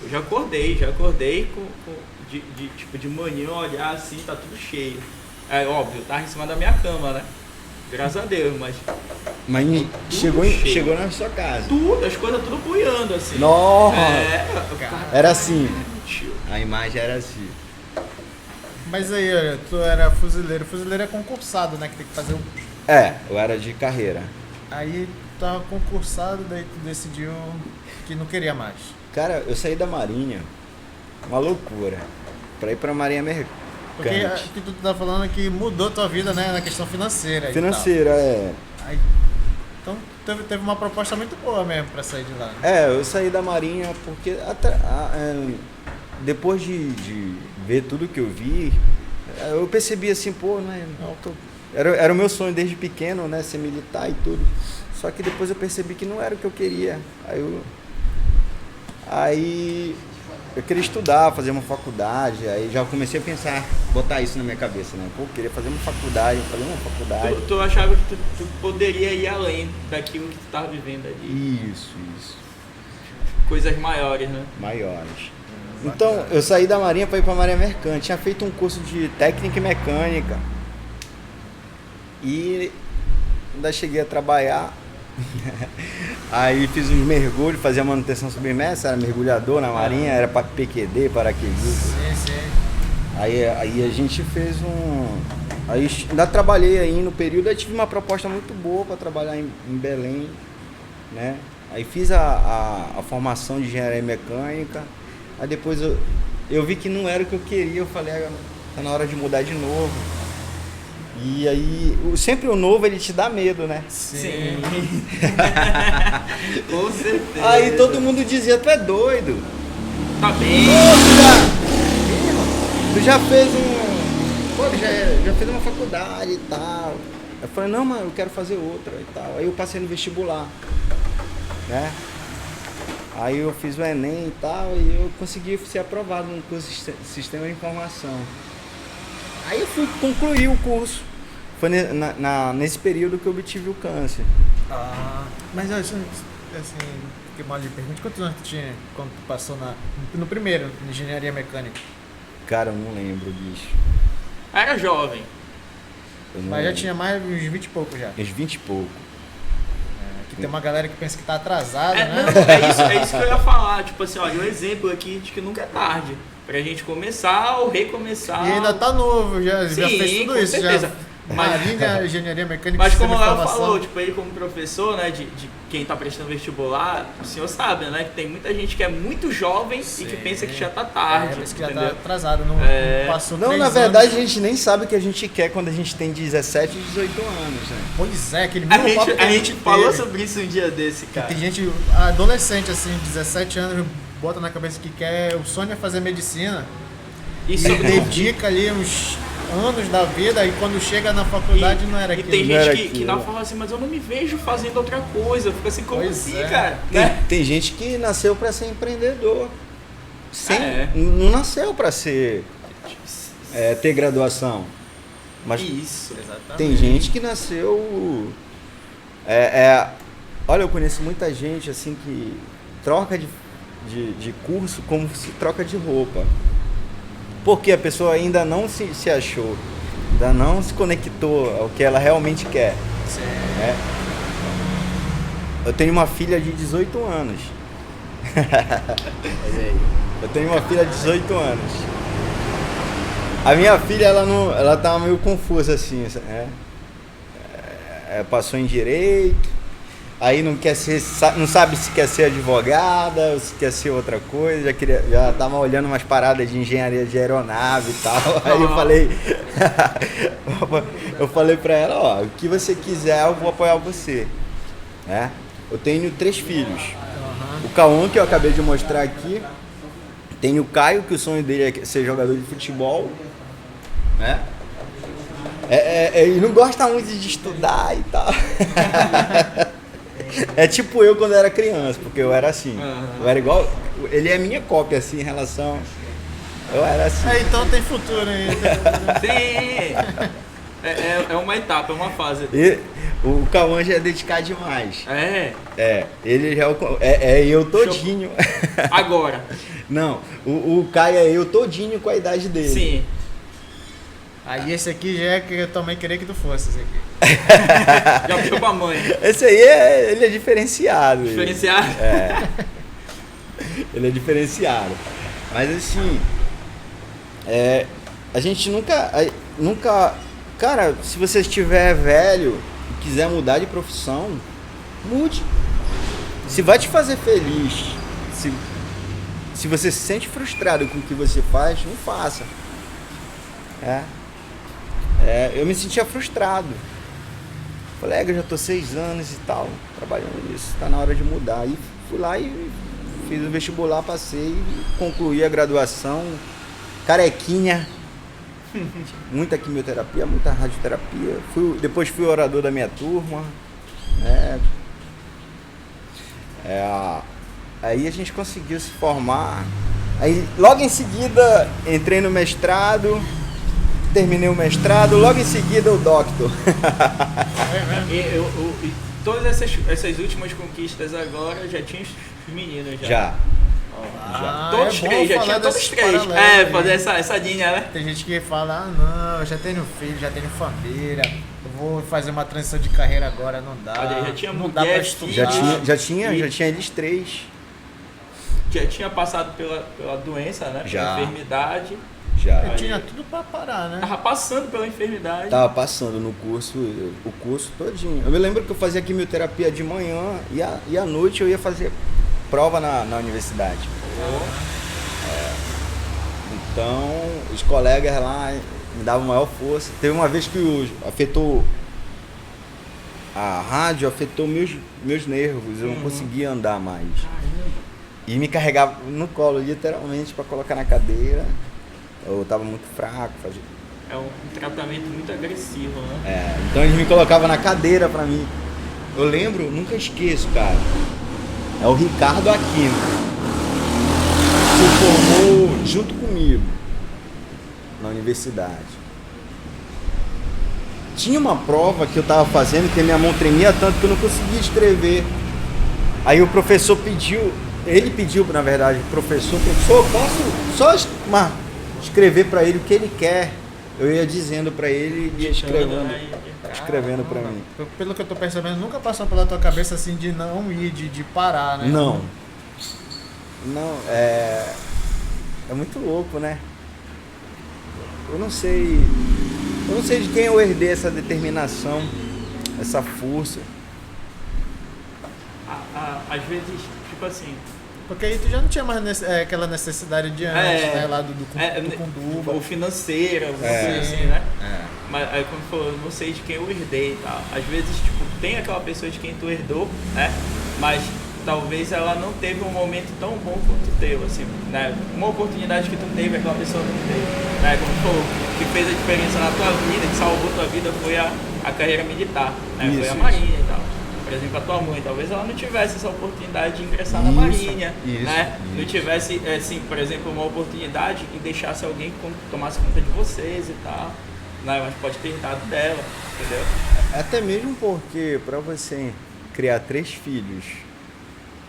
Eu já acordei de manhã olhar assim, tá tudo cheio. É óbvio, eu tava em cima da minha cama, né? Graças a Deus, mas chegou na sua casa. Tudo, as coisas tudo boiando assim. Nossa! Era assim. A imagem era assim. Mas aí, olha, tu era fuzileiro. Fuzileiro é concursado, né? Que tem que fazer eu era de carreira. Aí tu tava concursado, daí tu decidiu que não queria mais. Cara, eu saí da Marinha, uma loucura, pra ir pra Marinha Mercante. Porque o que tu tá falando é que mudou tua vida, né, na questão financeira. Financeira, Aí, então teve uma proposta muito boa mesmo pra sair de lá. Né? Eu saí da Marinha porque depois de ver tudo que eu vi, eu percebi assim, era o meu sonho desde pequeno, né, ser militar e tudo. Só que depois eu percebi que não era o que eu queria. Aí eu queria estudar, fazer uma faculdade, aí já comecei a pensar, botar isso na minha cabeça, né? Pô, eu queria fazer uma faculdade. Tu achava que tu poderia ir além daquilo que tu tava vivendo ali. Isso. Coisas maiores, né? Maiores. Então, eu saí da Marinha para ir para a Marinha Mercante. Tinha feito um curso de técnica e mecânica. E ainda cheguei a trabalhar. Aí fiz uns mergulhos, fazia manutenção submersa, era mergulhador na Marinha, era para PQD, paraquedista. Sim. Aí a gente fez Aí ainda trabalhei aí no período, aí tive uma proposta muito boa para trabalhar em Belém, né? Aí fiz a formação de engenharia mecânica. Aí depois eu vi que não era o que eu queria, eu falei, tá na hora de mudar de novo. E aí, sempre o novo ele te dá medo, né? Sim. Com certeza. Aí todo mundo dizia, tu é doido. Tá bem. Tu já fez já fez uma faculdade e tal. Eu falei, não, mano, eu quero fazer outra e tal. Aí eu passei no vestibular, né? Aí eu fiz o Enem e tal, e eu consegui ser aprovado no curso de Sistema de Informação. Aí eu fui concluir o curso. Foi nesse período que eu obtive o câncer. Mas assim, que mal de pergunta, quantos anos tu tinha quando tu passou no primeiro, na engenharia mecânica? Cara, eu não lembro, bicho. Era jovem. Mas já tinha mais uns 20 e pouco já. Uns 20 e pouco. Que tem uma galera que pensa que tá atrasada, né? Não, é isso que eu ia falar. Tipo assim, olha, um exemplo aqui de que nunca é tarde. Pra gente começar ou recomeçar. E ainda tá novo, já fez tudo com isso. certeza. Marinha, engenharia mecânica. Mas como o Léo falou, tipo, ele como professor, né, de quem tá prestando vestibular, o senhor sabe, né, que tem muita gente que é muito jovem e que pensa que já tá tarde. Pensa que já tá atrasado, não passou 3 anos. Não, na verdade a gente nem sabe o que a gente quer quando a gente tem 17 e 18 anos, né? Pois é, aquele mesmo papo que a gente falou sobre isso um dia desse, cara. Tem gente, adolescente assim, 17 anos, bota na cabeça que quer, o sonho é fazer medicina. Isso dedica ali uns anos da vida e quando chega na faculdade não era aquilo. E tem gente que não fala assim, mas eu não me vejo fazendo outra coisa. Fica assim, como assim, cara? Tem gente que nasceu para ser empreendedor. Não nasceu para ser ter graduação. Mas isso, exatamente. Tem gente que nasceu... olha, eu conheço muita gente assim que troca de curso como se troca de roupa. Porque a pessoa ainda não se achou, ainda não se conectou ao que ela realmente quer. Né? Eu tenho uma filha de 18 anos. Eu tenho uma filha de 18 anos. A minha filha, ela tá meio confusa assim, né? Passou em direito, aí não sabe se quer ser advogada ou se quer ser outra coisa, já tava olhando umas paradas de engenharia de aeronave e tal. Aí eu falei pra ela, ó, o que você quiser eu vou apoiar você, né? Eu tenho 3 filhos. O Cauã, que eu acabei de mostrar aqui, tem o Caio, que o sonho dele é ser jogador de futebol, né? Ele não gosta muito de estudar e tal. É tipo eu quando era criança, porque eu era assim. Eu era igual. Ele é minha cópia, assim, em relação. Eu era assim. Então tem futuro aí. Sim! É uma etapa, é uma fase. E o Cauã já é dedicado demais. Ele já eu todinho. Agora. Não, o Caio é eu todinho com a idade dele. Sim. Aí esse aqui já é que eu também queria que tu fosse, esse aqui. Já puxou pra mãe. Esse aí, ele é diferenciado. Diferenciado? Ele é diferenciado. Mas assim, a gente nunca... Cara, se você estiver velho e quiser mudar de profissão, mude. Se vai te fazer feliz, se você se sente frustrado com o que você faz, não faça. Eu me sentia frustrado. Falei, eu já tô 6 anos e tal, trabalhando nisso, tá na hora de mudar. Aí fui lá e fiz o vestibular, passei, concluí a graduação, carequinha, muita quimioterapia, muita radioterapia. Depois fui orador da minha turma. Aí a gente conseguiu se formar. Aí logo em seguida entrei no mestrado, terminei o mestrado, logo em seguida o doctor. E todas essas últimas conquistas agora já tinha os meninos já. Já. Todos três, já tinha todos três. Fazer essa linha, né? Tem gente que fala, não, eu já tenho filho, já tenho família, eu vou fazer uma transição de carreira agora, não dá. Já tinha não mulher, dá pra estudar. Já tinha eles 3. Já tinha passado pela doença, né? Já. Pela enfermidade. Já. Eu tinha tudo pra parar, né? Tava passando pela enfermidade. Tava passando no curso, o curso todinho. Eu me lembro que eu fazia quimioterapia de manhã e à noite eu ia fazer prova na universidade. Então, os colegas lá me davam maior força. Teve uma vez que afetou a rádio, afetou meus nervos. Eu não conseguia andar mais. E me carregava no colo, literalmente, para colocar na cadeira. Eu tava muito fraco. É um tratamento muito agressivo, né? Então eles me colocavam na cadeira pra mim. Eu lembro, nunca esqueço, cara. É o Ricardo Aquino. Se formou junto comigo na universidade. Tinha uma prova que eu tava fazendo que minha mão tremia tanto que eu não conseguia escrever. Aí o professor pediu, na verdade, professor, posso só escrever pra ele o que ele quer? Eu ia dizendo pra ele e ia escrevendo pra mim. Pelo que eu tô percebendo, nunca passou pela tua cabeça assim de não ir, de parar, né? Não, é muito louco, né? Eu não sei de quem eu herdei essa determinação, essa força. Às vezes, tipo assim... Porque aí tu já não tinha mais aquela necessidade de antes, né? Lá do Cunduba. O financeiro, alguma coisa assim, né? Mas aí quando falou, eu não sei de quem eu herdei e tal. Às vezes, tipo, tem aquela pessoa de quem tu herdou, né? Mas talvez ela não teve um momento tão bom quanto tu teve, assim, né? Uma oportunidade que tu teve, aquela pessoa não teve, né? Como tu falou, o que fez a diferença na tua vida, que salvou tua vida foi a carreira militar, né? Foi a marinha e tal. Por exemplo, a tua mãe, talvez ela não tivesse essa oportunidade de ingressar na marinha, né? Não tivesse, assim, por exemplo, uma oportunidade e deixasse alguém que tomasse conta de vocês e tal, né? Mas pode ter herdado dela, entendeu? Até mesmo porque para você criar 3 filhos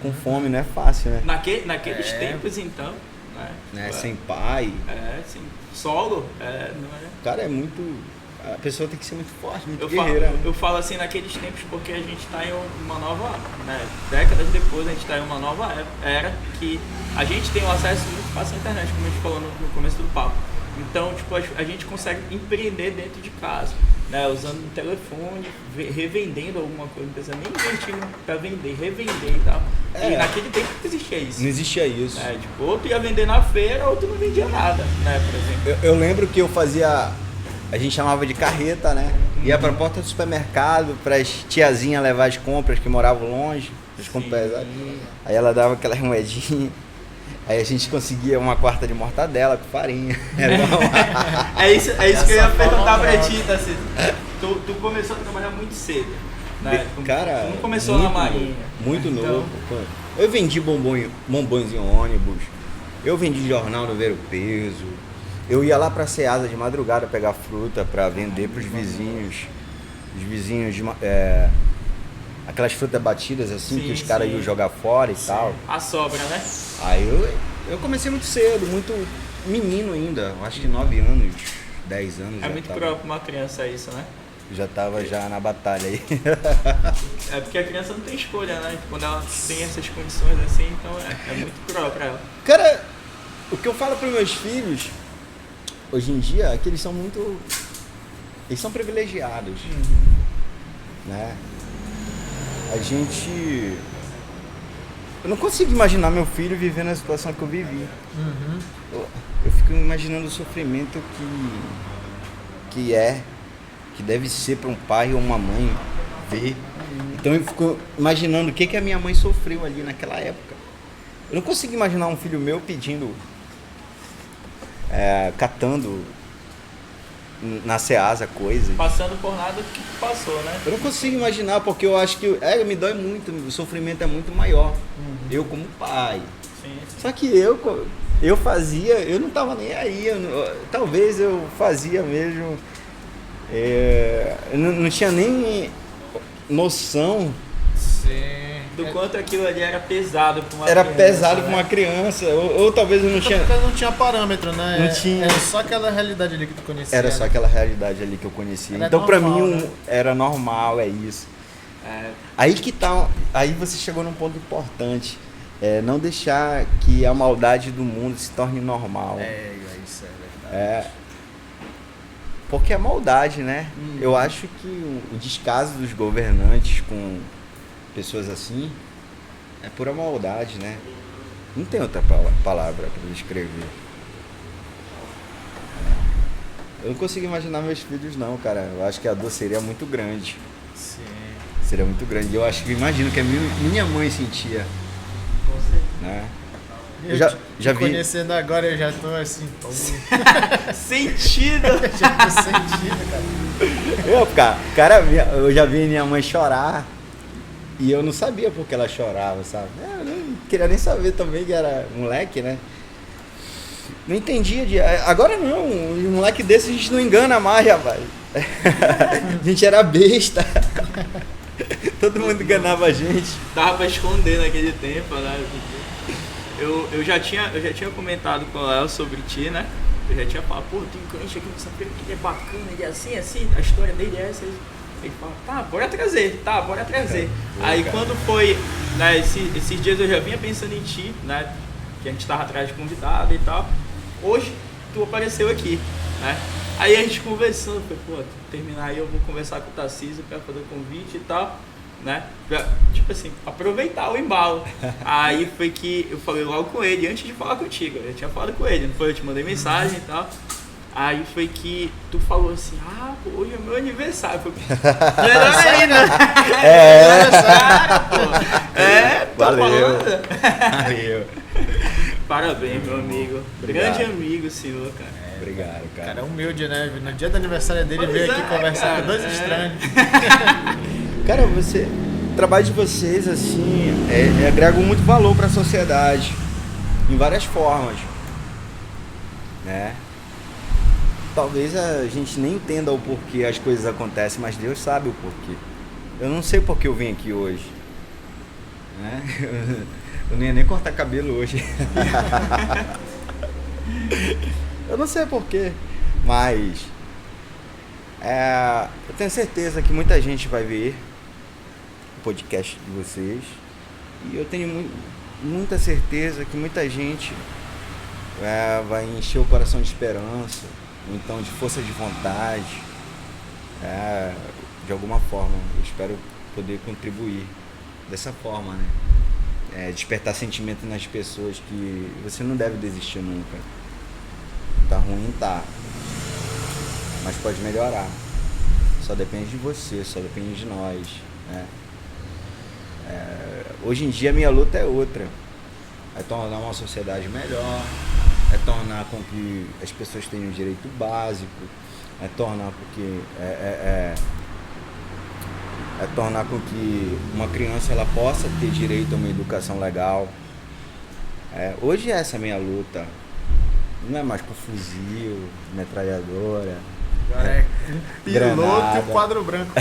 com fome não é fácil, né? Naqueles tempos, então, né? Sem pai. Sim. Solo, não é? Cara, é muito... A pessoa tem que ser muito forte, muito guerreira. Eu falo assim naqueles tempos porque a gente está em uma nova, né, décadas depois, a gente está em uma nova era que a gente tem um acesso muito fácil à internet, como a gente falou no começo do papo. Então, tipo, a gente consegue empreender dentro de casa, né, usando o telefone, revendendo alguma coisa, não precisa nem investir para vender, revender e tal. E naquele tempo não existia isso. Não existia isso. Tipo, ou tu ia vender na feira ou tu não vendia nada, né, por exemplo. Eu lembro que eu fazia... A gente chamava de carreta, né? Ia pra porta do supermercado, pras tiazinhas levar as compras que moravam longe, as compras pesadas. Aí ela dava aquelas moedinhas. Aí a gente conseguia uma quarta de mortadela com farinha. É isso que eu ia perguntar pra ti, Tarcísio. Tu começou a trabalhar muito cedo, né? Cara, tu não começou na marinha. Muito novo. Eu vendi bombons em ônibus. Eu vendi jornal no Ver o Peso. Eu ia lá pra Ceasa de madrugada pegar fruta pra vender pros vizinhos. Os vizinhos, aquelas frutas batidas assim, que os caras iam jogar fora e tal. A sobra, né? Aí eu comecei muito cedo, muito menino ainda, acho que 9 anos, 10 anos. É muito cruel pra uma criança isso, né? Já tava na batalha aí. É porque a criança não tem escolha, né? Quando ela tem essas condições assim, então é muito cruel pra ela. Cara, o que eu falo pros meus filhos... Hoje em dia, é que eles são privilegiados, né? Eu não consigo imaginar meu filho vivendo a situação que eu vivi. Eu fico imaginando o sofrimento que deve ser para um pai ou uma mãe ver. Então eu fico imaginando o que a minha mãe sofreu ali naquela época. Eu não consigo imaginar um filho meu pedindo... catando na Ceasa coisas. Passando por nada que tu passou, né? Eu não consigo imaginar, porque eu acho que me dói muito, o sofrimento é muito maior. Eu como pai. Sim. Só que eu fazia, eu não tava nem aí. Talvez eu fazia mesmo. Eu não tinha nem noção. Sim. Do quanto aquilo ali era pesado pra uma Era criança. pesado né? pra uma criança. Ou talvez eu não tinha. Porque não tinha parâmetro, né? Não tinha. Era só aquela realidade ali que tu conhecia. Era só aquela realidade ali que eu conhecia. Era Então pra normal, mim né? era normal, é isso. Aí que tá. Aí você chegou num ponto importante. Não deixar que a maldade do mundo se torne normal. Isso é verdade. Porque é maldade, né? Eu acho que o descaso dos governantes com pessoas assim é pura maldade, né? Não tem outra palavra para descrever. Eu não consigo imaginar meus filhos não, cara. Eu acho que a dor seria muito grande. Sim. Seria muito grande. Eu acho que imagino que a minha mãe sentia, Com certeza. né? Eu já vi. Conhecendo agora, eu já tô assim, Sentido! já tô sentindo, cara, eu já vi minha mãe chorar e eu não sabia por que ela chorava, sabe? Eu não queria nem saber também que era moleque, né? Não entendia. Agora não, um moleque desse a gente não engana mais, rapaz. A gente era besta. Todo mundo enganava a gente. Dava pra esconder naquele tempo, né? Eu já tinha comentado com o Léo sobre ti, né? Eu já tinha falado, pô, tem um crente aqui no São Pedro que ele é bacana, ele é assim, a história dele é essa. Ele fala, bora trazer. Aí quando foi, né, esses dias eu já vinha pensando em ti, né? Que a gente tava atrás de convidado e tal. Hoje tu apareceu aqui, né? Aí a gente conversando, falei, pô, terminar aí eu vou conversar com o Tarcísio pra fazer o convite e tal, né? Pra, tipo assim, aproveitar o embalo. Aí foi que eu falei logo com ele, antes de falar contigo, eu tinha falado com ele, não foi? Eu te mandei mensagem e tal. Aí foi que tu falou assim, pô, hoje é meu aniversário. Melhor ainda. Valeu. Parabéns, meu amigo. Obrigado. Grande amigo, senhor, cara. Obrigado, cara. Cara, é humilde, né? No dia do aniversário dele, Pois veio aqui é, conversar cara, com dois estranhos. Cara, o trabalho de vocês, assim, agrega muito valor para a sociedade, em várias formas, né? Talvez a gente nem entenda o porquê as coisas acontecem, mas Deus sabe o porquê. Eu não sei porque eu vim aqui hoje, né? Eu não ia nem cortar cabelo hoje. Eu não sei porquê, mas eu tenho certeza que muita gente vai ver o podcast de vocês e eu tenho muita certeza que muita gente vai encher o coração de esperança, ou então de força de vontade, de alguma forma. Eu espero poder contribuir dessa forma, né? Despertar sentimento nas pessoas que você não deve desistir nunca. Tá ruim, tá, mas pode melhorar. Só depende de você, só depende de nós, né? Hoje em dia a minha luta é outra, é tornar uma sociedade melhor, é tornar com que as pessoas tenham direito básico, é tornar tornar com que uma criança ela possa ter direito a uma educação legal. Hoje essa é a minha luta. Não é mais por fuzil, metralhadora. Agora é piloto granada. e o quadro branco.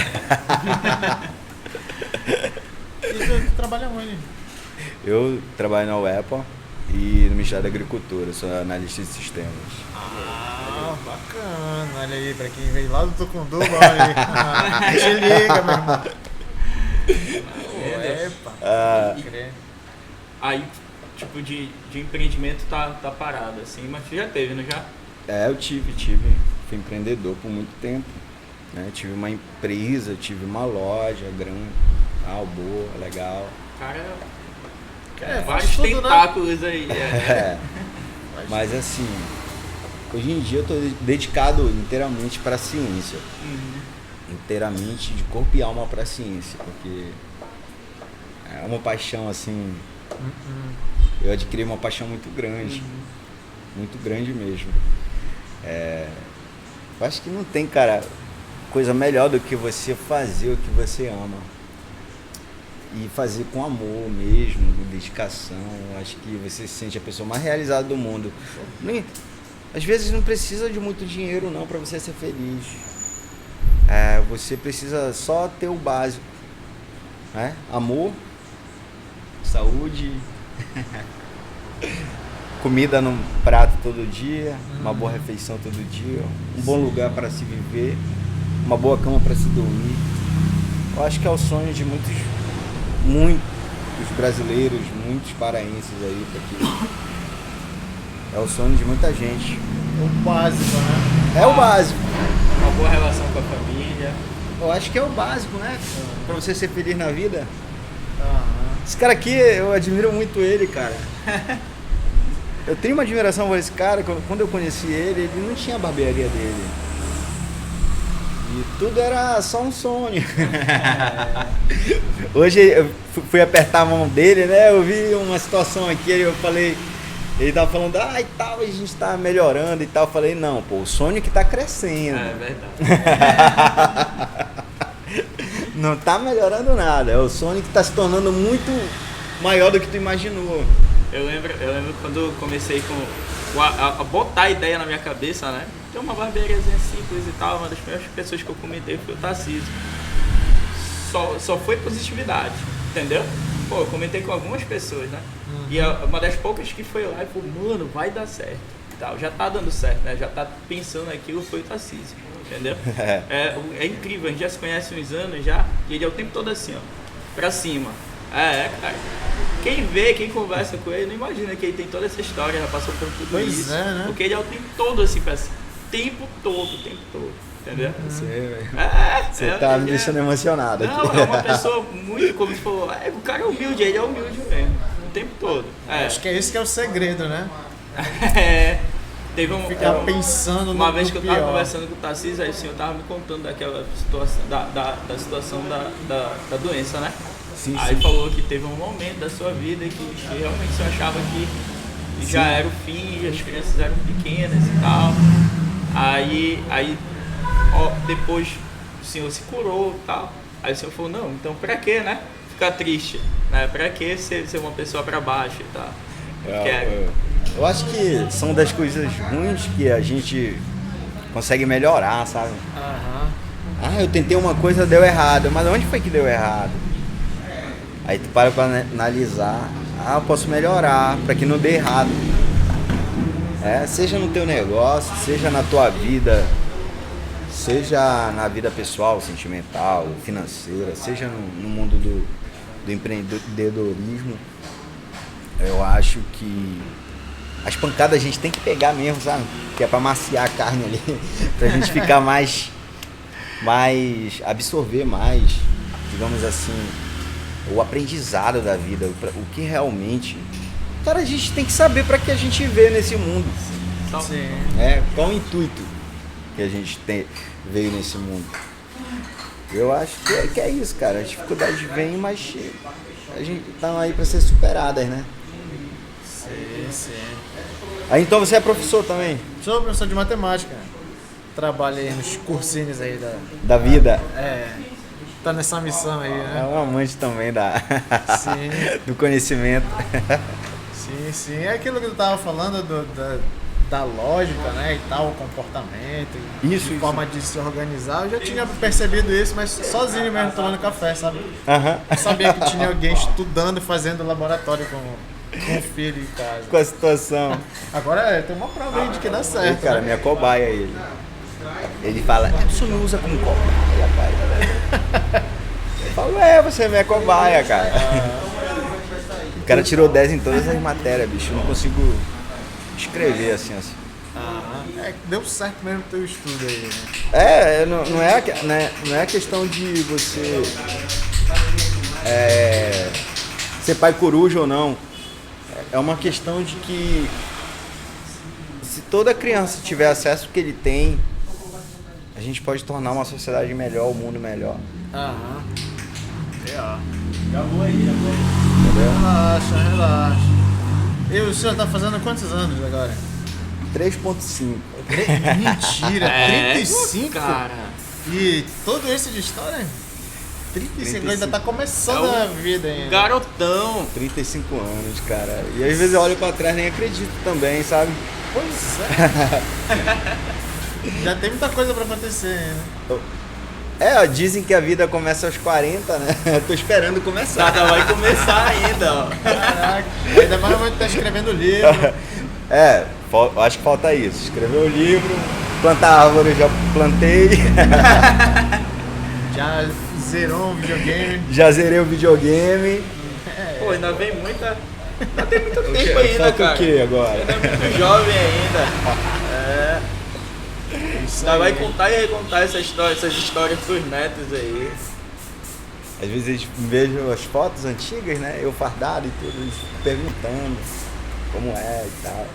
E tu trabalha onde? Eu trabalho na UEPA e no Ministério da Agricultura, sou analista de sistemas. Bacana. Olha aí, pra quem veio lá do Tucunduba, olha aí. Te liga, meu irmão. Aí, tipo, de empreendimento tá parado, assim, mas tu já teve, não já? Eu tive. Fui empreendedor por muito tempo, né? Tive uma empresa, tive uma loja grande, boa, legal. Cara, vários tudo, tentáculos, né? Aí. Mas assim, hoje em dia eu tô dedicado inteiramente para a ciência. Inteiramente de corpo e alma para a ciência, porque é uma paixão assim. Eu adquiri uma paixão muito grande, muito grande mesmo. Eu acho que não tem, cara, coisa melhor do que você fazer o que você ama. e fazer com amor mesmo, com dedicação. Acho que você se sente a pessoa mais realizada do mundo. Às vezes não precisa de muito dinheiro não para você ser feliz. Você precisa só ter o básico, né? Amor, saúde, comida no prato todo dia, uma boa refeição todo dia, um bom lugar para se viver, uma boa cama para se dormir. Eu acho que é o sonho de muitos brasileiros, muitos paraenses aí aqui. É o sonho de muita gente. O básico, né? É o básico. Uma boa relação com a família. Eu acho que é o básico, né? Pra você ser feliz na vida. Aham. Esse cara aqui, eu admiro muito ele, cara. Eu tenho uma admiração por esse cara. Quando eu conheci ele não tinha a barbearia dele. E tudo era só um sonho. Hoje eu fui apertar a mão dele, né? Eu vi uma situação aqui, eu falei... Ele tava falando, e tal, a gente tá melhorando e tal. Eu falei, não, pô, o sonho que tá crescendo. É verdade. Não tá melhorando nada. É o sonho que tá se tornando muito maior do que tu imaginou. Eu lembro quando eu comecei a botar a ideia na minha cabeça, né? Tem uma barbeariazinha simples e tal, uma das primeiras pessoas que eu comentei foi o Tarcísio. Só foi positividade, entendeu? Pô, eu comentei com algumas pessoas, né? E uma das poucas que foi lá e falou, mano, vai dar certo. E tal. Já tá dando certo, né? Já tá pensando aquilo, foi o Tarcísio, entendeu? É incrível, a gente já se conhece há uns anos já, e ele é o tempo todo assim, ó, pra cima. Cara. Quem vê, quem conversa com ele, não imagina que ele tem toda essa história, já passou por tudo isso. Né? Porque ele é o tempo todo assim pra cima. Tempo todo. Entendeu? Você tá me deixando emocionado aqui. Não, é uma pessoa muito, como você falou, o cara é humilde, ele é humilde mesmo, o tempo todo. Acho que é esse que é o segredo, né? Teve Ficar pensando uma no vez que eu pior. tava conversando com o Tarcísio, aí o senhor tava me contando daquela situação, da situação da doença, né? Sim, aí sim. falou que teve um momento da sua vida que realmente você achava que já era o fim, as crianças eram pequenas e tal. Aí depois o senhor se curou e tal. Aí o senhor falou, não, então pra que, né? Ficar triste, né? Pra que ser uma pessoa pra baixo e tal? Eu acho que são das coisas ruins que a gente consegue melhorar, sabe? Eu tentei uma coisa, deu errado, mas onde foi que deu errado? Aí tu para pra analisar, eu posso melhorar pra que não dê errado. Seja no teu negócio, seja na tua vida, seja na vida pessoal, sentimental, financeira, seja no mundo do empreendedorismo. Eu acho que as pancadas a gente tem que pegar mesmo, sabe? Que é pra maciar a carne ali, pra gente ficar mais absorver mais, digamos assim, o aprendizado da vida, o que realmente... Cara, a gente tem que saber pra que a gente vê nesse mundo. Sim. Qual o intuito que a gente veio nesse mundo. Eu acho que é isso, cara. As dificuldades vêm, mas a gente tá aí pra ser superadas, né? Sim. Aí então você é professor também? Sou professor de matemática. Trabalho aí nos cursinhos aí Da vida? Tá nessa missão aí, né? É um amante também Sim. do conhecimento. Sim. É aquilo que tu tava falando da lógica, né? E tal, o comportamento. Isso. Forma de se organizar. Eu já tinha percebido isso, mas sozinho mesmo, tomando café, sabe? Uhum. Sabia que tinha alguém estudando, fazendo laboratório com o filho em casa. Com a situação. Agora tem uma prova aí de que dá certo. Cara, né? minha cobaia ele. Ele fala, você me usa como cobaia, pai. Eu falo, você é minha cobaia, cara. O cara tirou 10 em todas as matérias, bicho. Eu não consigo escrever assim. Deu certo mesmo o teu estudo aí, né? Não é questão de você ser pai coruja ou não. É uma questão de que se toda criança tiver acesso ao que ele tem, a gente pode tornar uma sociedade melhor, um mundo melhor. Já vou aí. Relaxa. E o senhor tá fazendo quantos anos agora? 3.5. Mentira, 35? Cara. E todo esse de história? 35 ainda tá começando a vida ainda. Garotão. 35 anos, cara. E às vezes eu olho pra trás e nem acredito também, sabe? Pois é. Já tem muita coisa pra acontecer ainda. Dizem que a vida começa aos 40, né? Eu tô esperando começar. Nada vai começar ainda, ó. Caraca, ainda mais muito tá escrevendo livro. Acho que falta isso. Escrever o livro, plantar árvore, eu já plantei. Já zerou um videogame. Já zerei o videogame. Pô, ainda vem muita... Ainda tem muito tempo ainda, Falta cara. o quê agora? Ainda é muito jovem ainda. Ainda vai contar e recontar essas histórias pros netos aí. Às vezes eles vejam as fotos antigas, né? Eu fardado e tudo, eles perguntando como é e tal.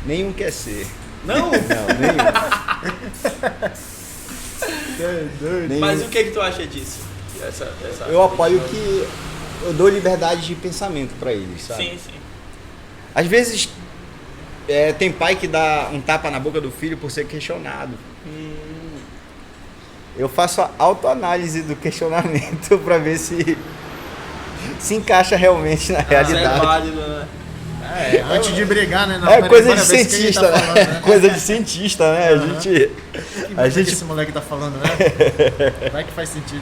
Nenhum quer ser. Não? Não, nenhum. Mas o que tu acha disso? Eu apoio que eu dou liberdade de pensamento pra eles, sabe? Sim, sim. Às vezes tem pai que dá um tapa na boca do filho por ser questionado. Eu faço a autoanálise do questionamento pra ver se encaixa realmente na realidade. Isso é válido, né? Antes de brigar, né? Coisa de cientista, né? Falando, né? Coisa de cientista, né? A gente... esse moleque tá falando, né? Vai que faz sentido.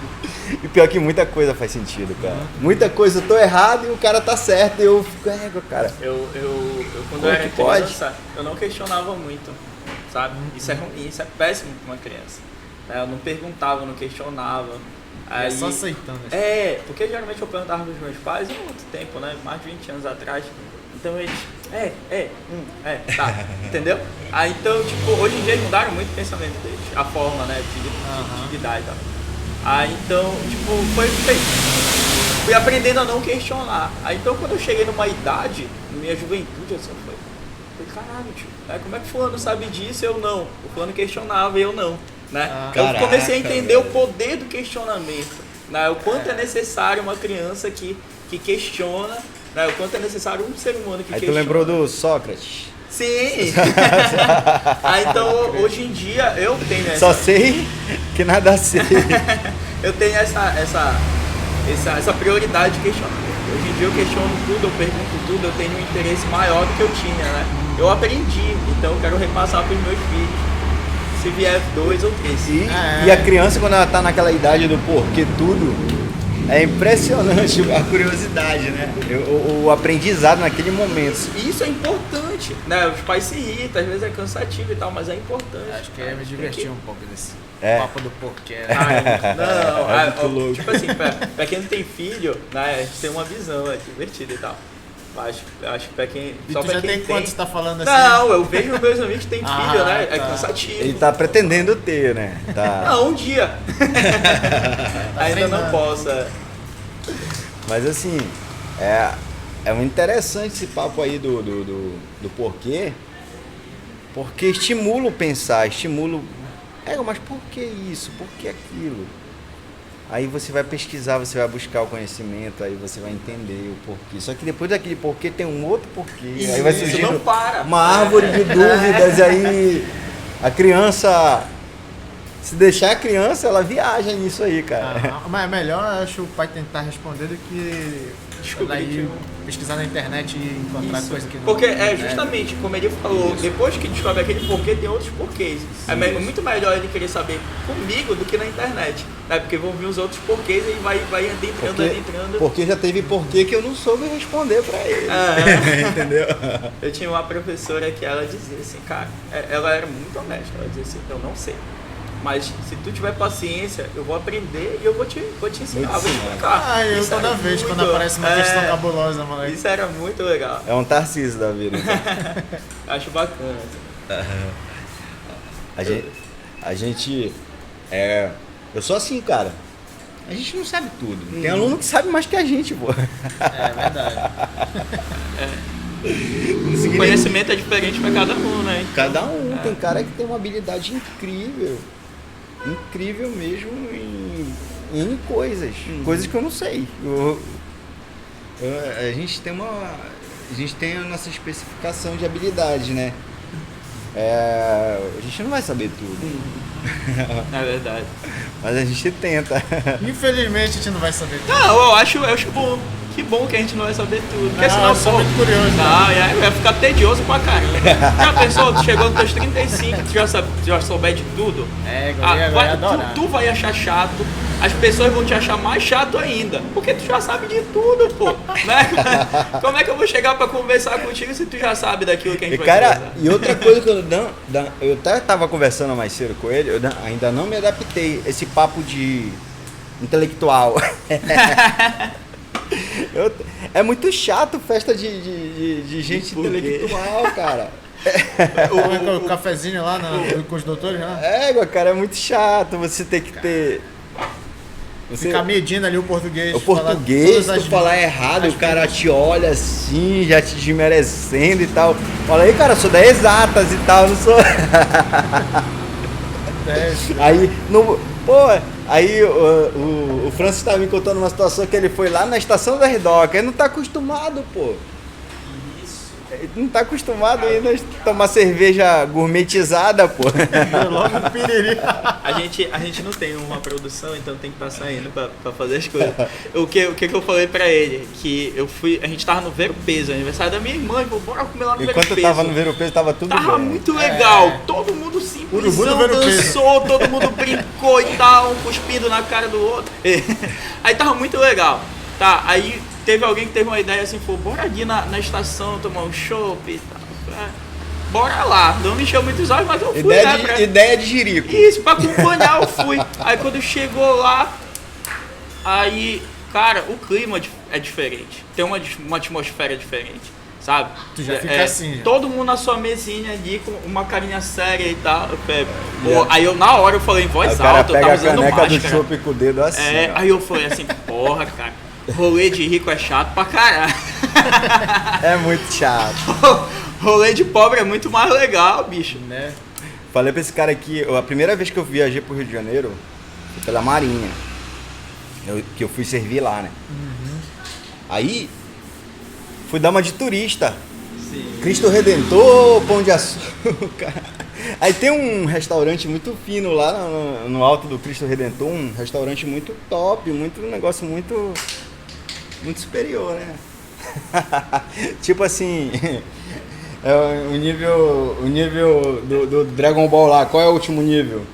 E pior que muita coisa faz sentido, cara. Muita coisa eu tô errado e o cara tá certo e eu fico, cara. Eu quando Como eu era que pode? criança, eu não questionava muito, sabe? Isso é ruim, isso é péssimo pra uma criança. Eu não perguntava, não questionava. Aí, só aceitando. Porque geralmente eu perguntava pros meus pais há muito tempo, né? Mais de 20 anos atrás. Então eles, tá, entendeu? Aí então, tipo, hoje em dia eles mudaram muito o pensamento deles, a forma, né, de lidar e tal. Aí então, tipo, fui aprendendo a não questionar. Aí então quando eu cheguei numa idade, na minha juventude, assim, eu falei, caralho, tio, como é que fulano sabe disso e eu não? O fulano questionava e eu não, né? Eu comecei a entender o poder do questionamento, né? O quanto é necessário uma criança que questiona, né? O quanto é necessário um ser humano que Aí questiona. tu lembrou do Sócrates? Sim! Aí então, hoje em dia, eu tenho essa... Só sei que nada sei. Eu tenho essa prioridade de questionamento. Hoje em dia eu questiono tudo, eu pergunto tudo, eu tenho um interesse maior do que eu tinha, né? Eu aprendi, então eu quero repassar para os meus filhos, se vier 2 ou 3. E a criança, quando ela tá naquela idade do porquê tudo, é impressionante a curiosidade, né? O aprendizado naquele momento. Isso é importante, né? Os pais se irritam, às vezes é cansativo e tal, mas é importante. Acho que me divertir um pouco desse papo do porquê. Muito louco. Tipo assim, pra quem não tem filho, né, a gente tem uma visão divertida e tal. Acho que pra quem... E tu já tem quanto você tá falando assim? Não, eu vejo meus amigos que têm filho, né? É cansativo. Ele tá pretendendo ter, né? Não, um dia. Ainda não posso. Mas assim, é muito interessante esse papo aí do porquê. Porque estimula o pensar, mas por que isso? Por que aquilo? Aí você vai pesquisar, você vai buscar o conhecimento, aí você vai entender o porquê. Só que depois daquele porquê tem um outro porquê. Isso, aí vai surgir uma árvore de dúvidas, aí a criança, se deixar a criança, ela viaja nisso aí, cara. Mas é melhor, acho, o pai tentar responder do que pesquisar na internet e encontrar coisa que não... Porque justamente, como ele falou, depois que descobre aquele porquê, tem outros porquês. É muito melhor ele querer saber comigo do que na internet, né? Porque vão vir os outros porquês e vai adentrando. Porque já teve porquê que eu não soube responder pra ele. Entendeu? Eu tinha uma professora que ela dizia assim, cara, ela era muito honesta, ela dizia assim, eu não sei. Mas se tu tiver paciência, eu vou aprender e eu vou te ensinar, vou te explicar. Eu toda vez quando aparece uma questão cabulosa, moleque. Isso era muito legal. É um Tarcísio da vida. Acho bacana. A gente eu sou assim, cara. A gente não sabe tudo. Tem aluno que sabe mais que a gente, pô. É verdade. O conhecimento é diferente para cada um, né? Cada um. Tem cara que tem uma habilidade incrível. Incrível mesmo em coisas. Coisas que eu não sei. A gente tem a nossa especificação de habilidade, né? a gente não vai saber tudo. É verdade. Mas a gente tenta. Infelizmente a gente não vai saber tudo. Não, eu acho bom. Que bom que a gente não vai saber tudo. Porque senão, eu sou muito curioso. Não, vai ficar tedioso pra caramba. Já pensou, tu chegou nos teus 35, tu já souber de tudo? Eu ia adorar. Tu vai achar chato, as pessoas vão te achar mais chato ainda. Porque tu já sabe de tudo, pô. Né? Como é que eu vou chegar pra conversar contigo se tu já sabe daquilo que a gente vai conversar? E outra coisa que eu até tava conversando mais cedo com ele, eu ainda não me adaptei. Esse papo de intelectual. É muito chato festa de gente intelectual, cara. O cafezinho lá com os doutores, né? Cara, é muito chato. Você tem que ter... Ficar medindo ali o português. O português, se tu falar errado, o cara te olha assim, já te desmerecendo e tal. Fala aí, cara, eu sou da exatas e tal, não sou... Aí, aí o Francis tava me contando uma situação que ele foi lá na estação da Redoca. Ele não tá acostumado, pô. Ele não tá acostumado ainda a tomar cerveja gourmetizada, pô. Logo um piriri. A gente não tem uma produção, então tem que estar saindo pra fazer as coisas. O que eu falei pra ele? Que a gente tava no Ver o Peso, aniversário da minha irmã, e bora comer lá no Ver o Peso. Enquanto eu tava no Ver o Peso, tava tudo Tava bem. muito legal, todo mundo simplesão, dançou, todo mundo brincou e tal, um cuspindo na cara do outro. Aí tava muito legal. Tá, aí teve alguém que teve uma ideia assim, falou, bora ali na estação tomar um chopp e tal. Bora lá, não me encheu muitos olhos, mas eu fui, Ideia de jirico. Isso, pra acompanhar eu fui. Aí quando chegou lá, aí, cara, o clima é diferente. Tem uma atmosfera diferente, sabe? Tu já fica assim. Todo mundo na sua mesinha ali com uma carinha séria e tal. Aí eu na hora eu falei em voz alta, eu tava usando máscara. A caneca do chopp com o dedo assim. Aí eu falei assim, porra, cara, rolê de rico é chato pra caralho. É muito chato. Rolê de pobre é muito mais legal, bicho. Né? Falei pra esse cara aqui, a primeira vez que eu viajei pro Rio de Janeiro, foi pela Marinha. Que eu fui servir lá, né? Uhum. Aí, fui dar uma de turista. Sim. Cristo Redentor, Pão de Açúcar. Aí tem um restaurante muito fino lá no alto do Cristo Redentor, um restaurante muito top, um negócio muito superior, né? Tipo assim, o nível do Dragon Ball lá, qual é o último nível?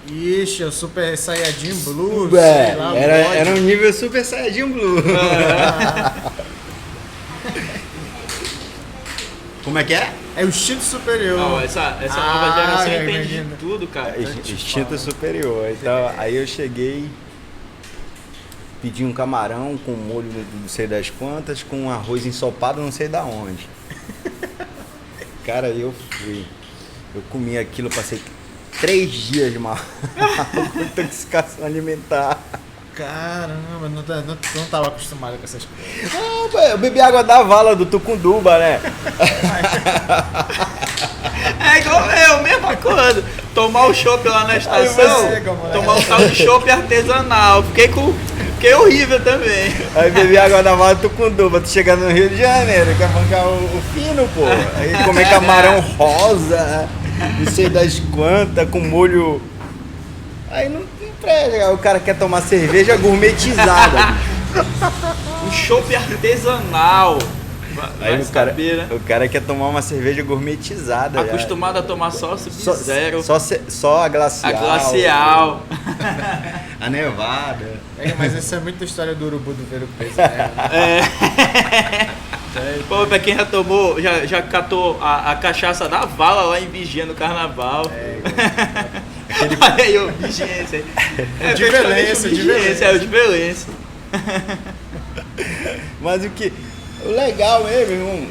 Ixi, o Super Saiyajin Blue, sei lá, era um nível Super Saiyajin Blue. Como é que é? É o instinto superior. Não, essa nova geração entende de tudo, cara. Instinto superior. Então, aí eu cheguei, pedi um camarão com molho não sei das quantas, com um arroz ensopado não sei da onde. Cara, eu fui. Eu comi aquilo, passei 3 dias de mal com intoxicação alimentar. Caramba, não tava acostumado com essas coisas. Não, eu bebi água da vala do Tucunduba, né? É igual eu, mesma coisa. Tomar o chopp lá na estação, tomar um tal de chopp artesanal. Fiquei horrível também. Aí bebi água da vala do Tucunduba, tu chega no Rio de Janeiro, quer bancar o fino, pô. Aí comer camarão rosa, não sei das quantas, com molho... Aí não presta, o cara quer tomar cerveja gourmetizada. Um chopp artesanal. Aí o cara quer tomar uma cerveja gourmetizada. Acostumado a tomar só Sub-Zero. Só a glacial. A glacial. A nevada. Mas essa é muita história do urubu do Ver o Peso, né? Pô, pra quem já tomou, já catou a cachaça da vala lá em Vigia no carnaval. Aí eu, vigência. É de Belém. É o de Belém. Mas o legal mesmo, irmão,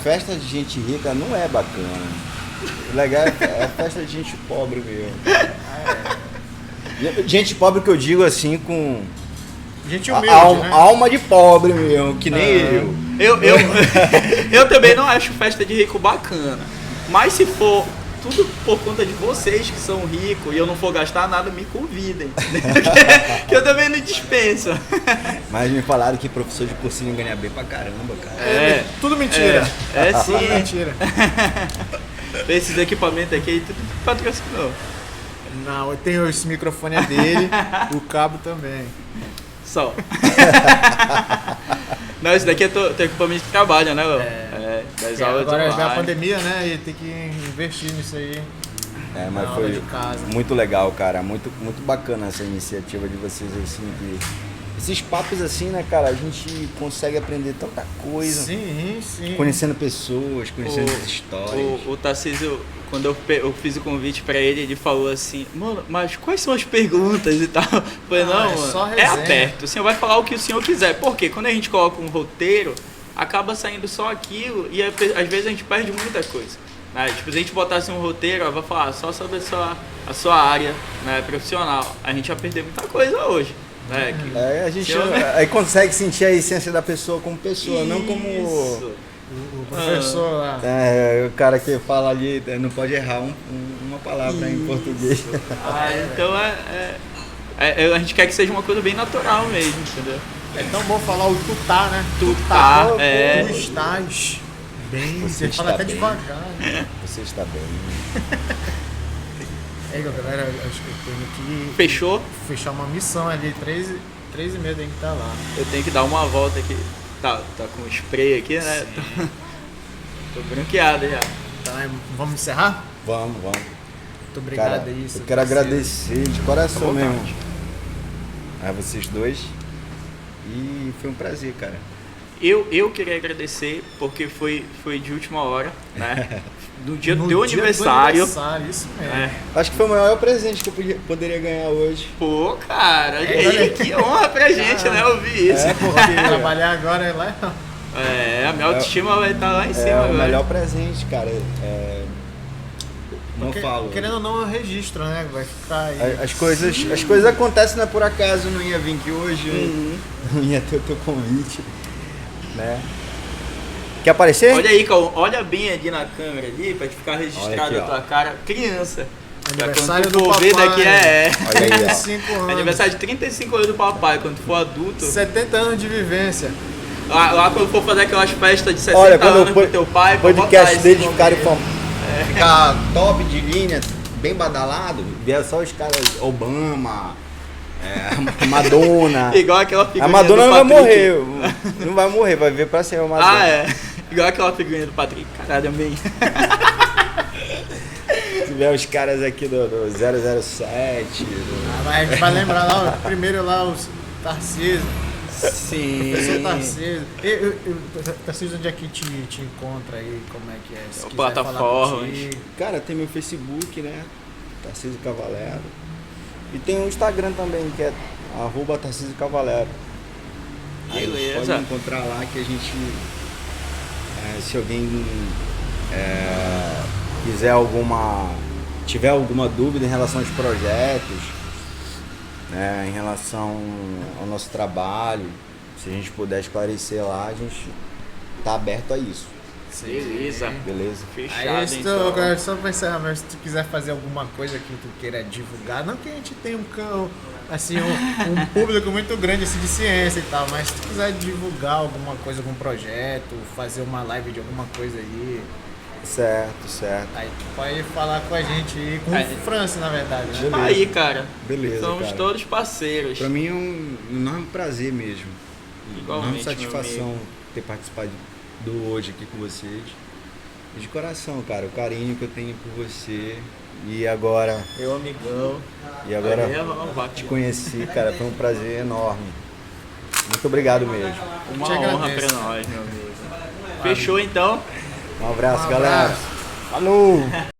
festa de gente rica não é bacana. O legal é festa de gente pobre mesmo. Gente pobre que eu digo assim com... Gente humilde, né? Alma de pobre mesmo, que nem eu. Eu também não acho festa de rico bacana. Mas se for tudo por conta de vocês que são ricos e eu não for gastar nada, me convidem. Que eu também não dispenso. Mas me falaram que professor de cursinho ganha bem pra caramba, cara. Tudo mentira. Sim. Tudo mentira. Esses equipamentos aqui, tudo patrocinou. Não, eu tenho esse microfone é dele, o cabo também. Só. Não, esse daqui é teu equipamento de trabalho, né, Léo? Das aulas agora online. já a pandemia, né? E tem que investir nisso aí. Mas na foi aula de casa. muito legal, cara. Muito, muito bacana essa iniciativa de vocês, assim, esses papos assim, né, cara? A gente consegue aprender tanta coisa. Sim. Conhecendo pessoas, conhecendo as histórias. O Tarcísio, quando eu fiz o convite pra ele, ele falou assim, mano, mas quais são as perguntas e tal? Eu falei, não, é mano, só é resenha. aberto, o senhor vai falar o que o senhor quiser. Por quê? Quando a gente coloca um roteiro, acaba saindo só aquilo e às vezes a gente perde muita coisa. Né? Tipo, se a gente botasse um roteiro, ela vai falar só sobre a sua área, né, profissional. A gente ia perder muita coisa hoje. Né? A gente aí consegue sentir a essência da pessoa como pessoa, não como O professor lá. o cara que fala ali, não pode errar uma palavra em português. Então a gente quer que seja uma coisa bem natural mesmo, entendeu? É tão bom falar o tu tá, né? Tu tá, Tu estás bem. Você fala está até bem. devagar. Né? Você está bem. Galera, acho que eu tenho que Fechou? fechar uma missão ali, 3h30 tem que estar lá. Eu tenho que dar uma volta aqui. Tá com spray aqui, né? Tô branqueado já. Então, vamos encerrar? Vamos. Muito obrigado Cara, aí. eu quero agradecer de coração Tá mesmo a vocês dois. E foi um prazer, cara. Eu queria agradecer porque foi de última hora, né? No dia do teu aniversário. Isso mesmo. É. Acho que foi o maior presente que eu poderia ganhar hoje. Pô, cara, olha aí, que honra pra gente, né? Ouvir isso. Porque trabalhar agora é lá. A minha autoestima vai estar lá em cima É o agora. melhor presente, cara. Não falo. Querendo ou não, é um registro, né? Vai ficar aí. As coisas acontecem, não é por acaso, não ia vir aqui hoje, não ia ter o teu convite, né? Quer aparecer? Olha aí, Cal, olha bem ali na câmera ali, pra te ficar registrado aqui, a tua cara. Criança. Aniversário Pra quando tu do for ver papai. daqui Olha aí, ó. 35 anos. Aniversário de 35 anos do papai, quando tu for adulto. 70 anos de vivência. Lá quando for fazer aquelas festas de 60 Olha, quando anos o pro teu pai, o pra botar podcast esse deles nome ficarem dele. ficar top de linha, bem badalado, vier só os caras Obama, Madonna. Igual aquela figurinha A Madonna do não vai Patrick. morrer, não vai morrer, vai ver pra ser a Madonna. Igual aquela figurinha do Patrick. Caralho, amém. Se tiver os caras aqui do 007. A gente vai lembrar lá, primeiro lá, os Tarcísio. Sim. Professor Tarcísio. Tarcísio, onde é que te encontra aí? Como é que é? Se quiser Plataformas. falar contigo. Cara, tem meu Facebook, né? Tarcísio Cavalero. E tem o Instagram também, que é @Tarcísio Cavalero. Aí Beleza. pode encontrar lá que a gente, se alguém tiver alguma dúvida em relação aos projetos, né, em relação ao nosso trabalho, se a gente puder esclarecer lá, a gente tá aberto a isso. Beleza. Beleza? Fechado, Aí, então. agora, só pra encerrar, mas se tu quiser fazer alguma coisa que tu queira divulgar, não que a gente tenha um público muito grande assim, de ciência e tal, mas se tu quiser divulgar alguma coisa, algum projeto, fazer uma live de alguma coisa aí, Certo. aí tu pode falar com a gente aí, com o França, na verdade, né? Beleza. Aí, cara. Beleza, Somos cara. todos parceiros. Pra mim é um enorme prazer mesmo. Igualmente, Enorme satisfação meu ter participado do hoje aqui com vocês. E de coração, cara, o carinho que eu tenho por você. E agora Meu amigão. te Te conheci, cara, foi um prazer enorme. Muito obrigado mesmo. Uma Te honra agradeço. pra nós, meu amigo. Fechou então? Um abraço, Um galera. abraço. Falou!